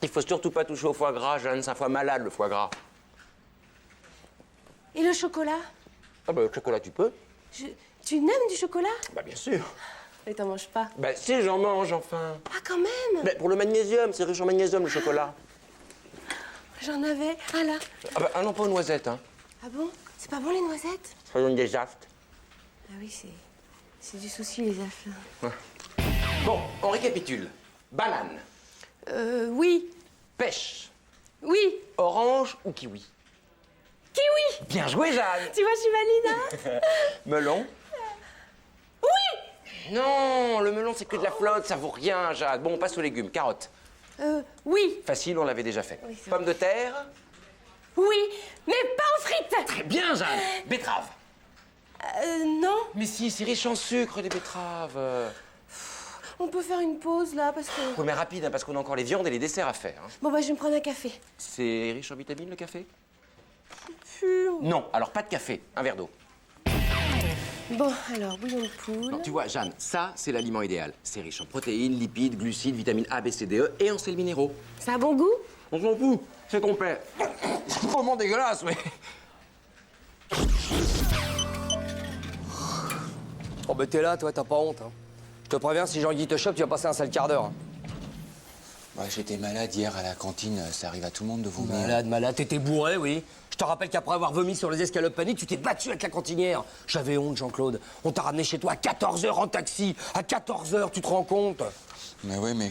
Il faut surtout pas toucher au foie gras, Jeanne. C'est un foie malade, le foie gras. Et le chocolat? Ah bah, le chocolat, tu peux. Tu n'aimes du chocolat? Bah, bien sûr. Et t'en manges pas? Bah, si, j'en mange, enfin. Ah, quand même? Mais pour le magnésium, c'est riche en magnésium, le chocolat. J'en avais. Ah, là. Ah bah, non, pas aux noisettes, hein. Ah bon? C'est pas bon, les noisettes? Ça donne des aftes. Ah oui, c'est du souci, les affaires. Ouais. Bon, on récapitule. Banane. Oui. Pêche. Oui. Orange ou kiwi? Kiwi. Bien joué, Jeanne. Tu vois, je suis valide, hein? Melon. Oui. Non, le melon, c'est que de la flotte, ça vaut rien, Jeanne. Bon, on passe aux légumes. Carottes. Oui. Facile, on l'avait déjà fait. Oui, c'est Pommes de terre. Oui, mais pas en frites. Très bien, Jeanne. Betterave. Non. Mais si, c'est riche en sucre, les betteraves. On peut faire une pause, là, parce que... Oui, mais rapide, hein, parce qu'on a encore les viandes et les desserts à faire. Hein. Bon, bah, je vais me prendre un café. C'est riche en vitamines, le café? Pur. Non, alors pas de café. Un verre d'eau. Bon, alors, bouillon de poule... Non, tu vois, Jeanne, ça, c'est l'aliment idéal. C'est riche en protéines, lipides, glucides, vitamines A, B, C, D, E et en sels minéraux. Ça a bon goût? On s'en fout, c'est complet. C'est vraiment dégueulasse, mais... Oh, bah t'es là, toi, t'as pas honte, hein. Je te préviens, si Jean-Guy te chope, tu vas passer un sale quart d'heure. Hein. Bah, j'étais malade hier à la cantine, ça arrive à tout le monde de vomir. Malade, t'étais bourré, oui. Je te rappelle qu'après avoir vomi sur les escalopes paniques, tu t'es battu avec la cantinière. J'avais honte, Jean-Claude. On t'a ramené chez toi à 14h en taxi. À 14h, tu te rends compte? Mais ouais, mais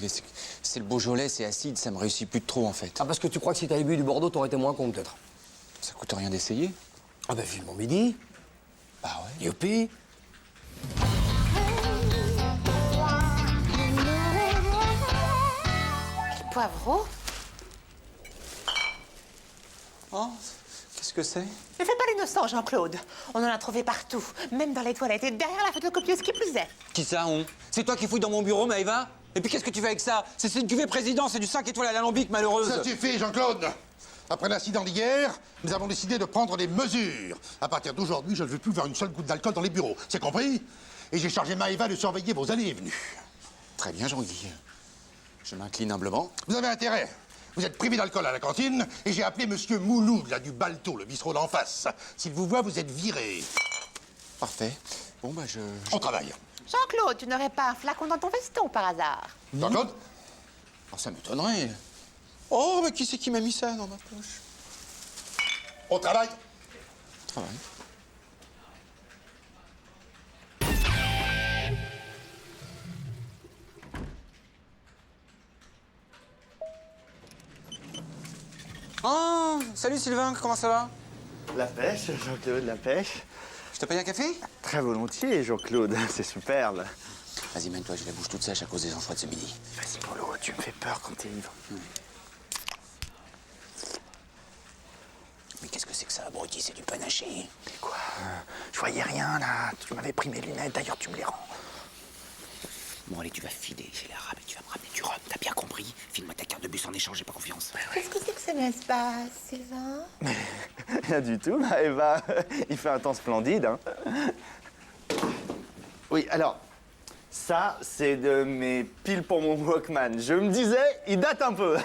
c'est le Beaujolais, c'est acide, ça me réussit plus de trop, en fait. Ah, parce que tu crois que si t'avais bu du Bordeaux, t'aurais été moins con, peut-être? Ça coûte rien d'essayer. Ah bah, vivement midi. Bah ouais. Youpi. Poivreau. Oh, qu'est-ce que c'est? Ne fais pas l'innocent, Jean-Claude. On en a trouvé partout, même dans les toilettes et derrière la photocopieuse qui plus est. Qui ça, on? C'est toi qui fouilles dans mon bureau, Maëva? Et puis qu'est-ce que tu fais avec ça? C'est une cuvée président, c'est du 5 étoiles à l'alambic, malheureuse. Ça suffit, Jean-Claude. Après l'incident d'hier, nous avons décidé de prendre des mesures. À partir d'aujourd'hui, je ne veux plus voir une seule goutte d'alcool dans les bureaux. C'est compris? Et j'ai chargé Maëva de surveiller vos allées et venues. Très bien, Jean-Guy. Je m'incline humblement. Vous avez intérêt. Vous êtes privé d'alcool à la cantine et j'ai appelé Monsieur Moulou, là, du Balto, le bistrot d'en face. S'il vous voit, vous êtes viré. Parfait. Bon, bah, On travaille. Jean-Claude, tu n'aurais pas un flacon dans ton veston par hasard? Jean-Claude? Oh, ça m'étonnerait. Oh, mais qui c'est qui m'a mis ça dans ma poche? On travaille. Travail. Oh, salut Sylvain, comment ça va? La pêche, Jean-Claude, la pêche. Je te paye un café? Très volontiers, Jean-Claude, c'est superbe. Vas-y, mène-toi, j'ai la bouche toute sèche à cause des anchois de ce midi. Vas-y, Polo, tu me fais peur quand t'es ivre. Mais qu'est-ce que c'est que ça, abruti? C'est du panaché. Mais quoi? Je voyais rien, là. Tu m'avais pris mes lunettes, d'ailleurs, tu me les rends. Bon, allez, tu vas filer chez l'arabe et tu vas me ramener du rhum, t'as bien compris? File-moi ta carte de bus en échange, j'ai pas confiance. Qu'est-ce que c'est que ce espace, Sylvain? Rien du tout, Maëva. Il fait un temps splendide, hein. Oui, alors, ça, c'est de mes piles pour mon Walkman. Je me disais, il date un peu.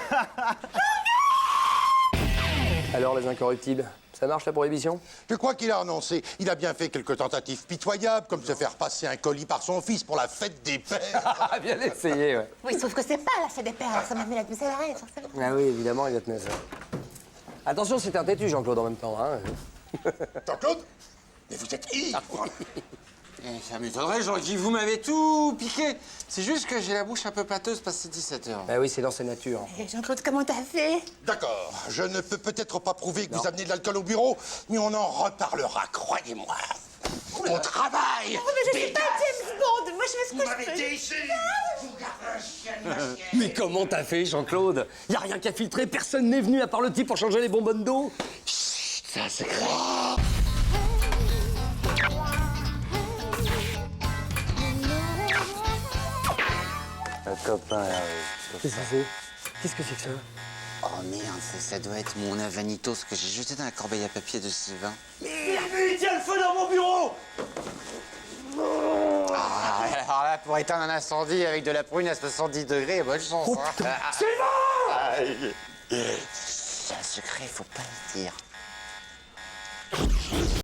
Alors, les incorruptibles, ça marche la prohibition? Je crois qu'il a renoncé. Il a bien fait quelques tentatives pitoyables, comme se faire passer un colis par son fils pour la fête des pères. Bien essayé, ouais. Oui, sauf que c'est pas la fête des pères, alors ça m'a mis la puce à l'oreille, forcément. Ah oui, évidemment, il va te mettre ça. Attention, c'est un têtu, Jean-Claude, en même temps, hein. Jean-Claude? Mais vous êtes ivre! Ça m'étonnerait, Jean-Guy, vous m'avez tout piqué. C'est juste que j'ai la bouche un peu pâteuse passé 17h. Ah oui, c'est dans ses natures. Et Jean-Claude, comment t'as fait? D'accord, je ne peux peut-être pas prouver que vous amenez de l'alcool au bureau, mais on en reparlera, croyez-moi. On travaille! Oh, mais je suis pas James Bond! Moi, je fais ce que je m'avez peux. déchiré! Vous gardez un chien de ma chienne. Mais comment t'as fait, Jean-Claude? Y a rien qu'à filtrer, personne n'est venu à part le type pour changer les bonbonnes d'eau. Chut, c'est un secret. Un copain, Qu'est-ce que c'est? Qu'est-ce que c'est que ça? Oh merde, ça doit être mon Avanitos que j'ai jeté dans la corbeille à papier de Sylvain. Mais il tient le feu dans mon bureau! Ah, alors là, pour éteindre un incendie avec de la prune à 70 degrés, bonne chance. Oh, hein. Sylvain! C'est un secret, faut pas le dire.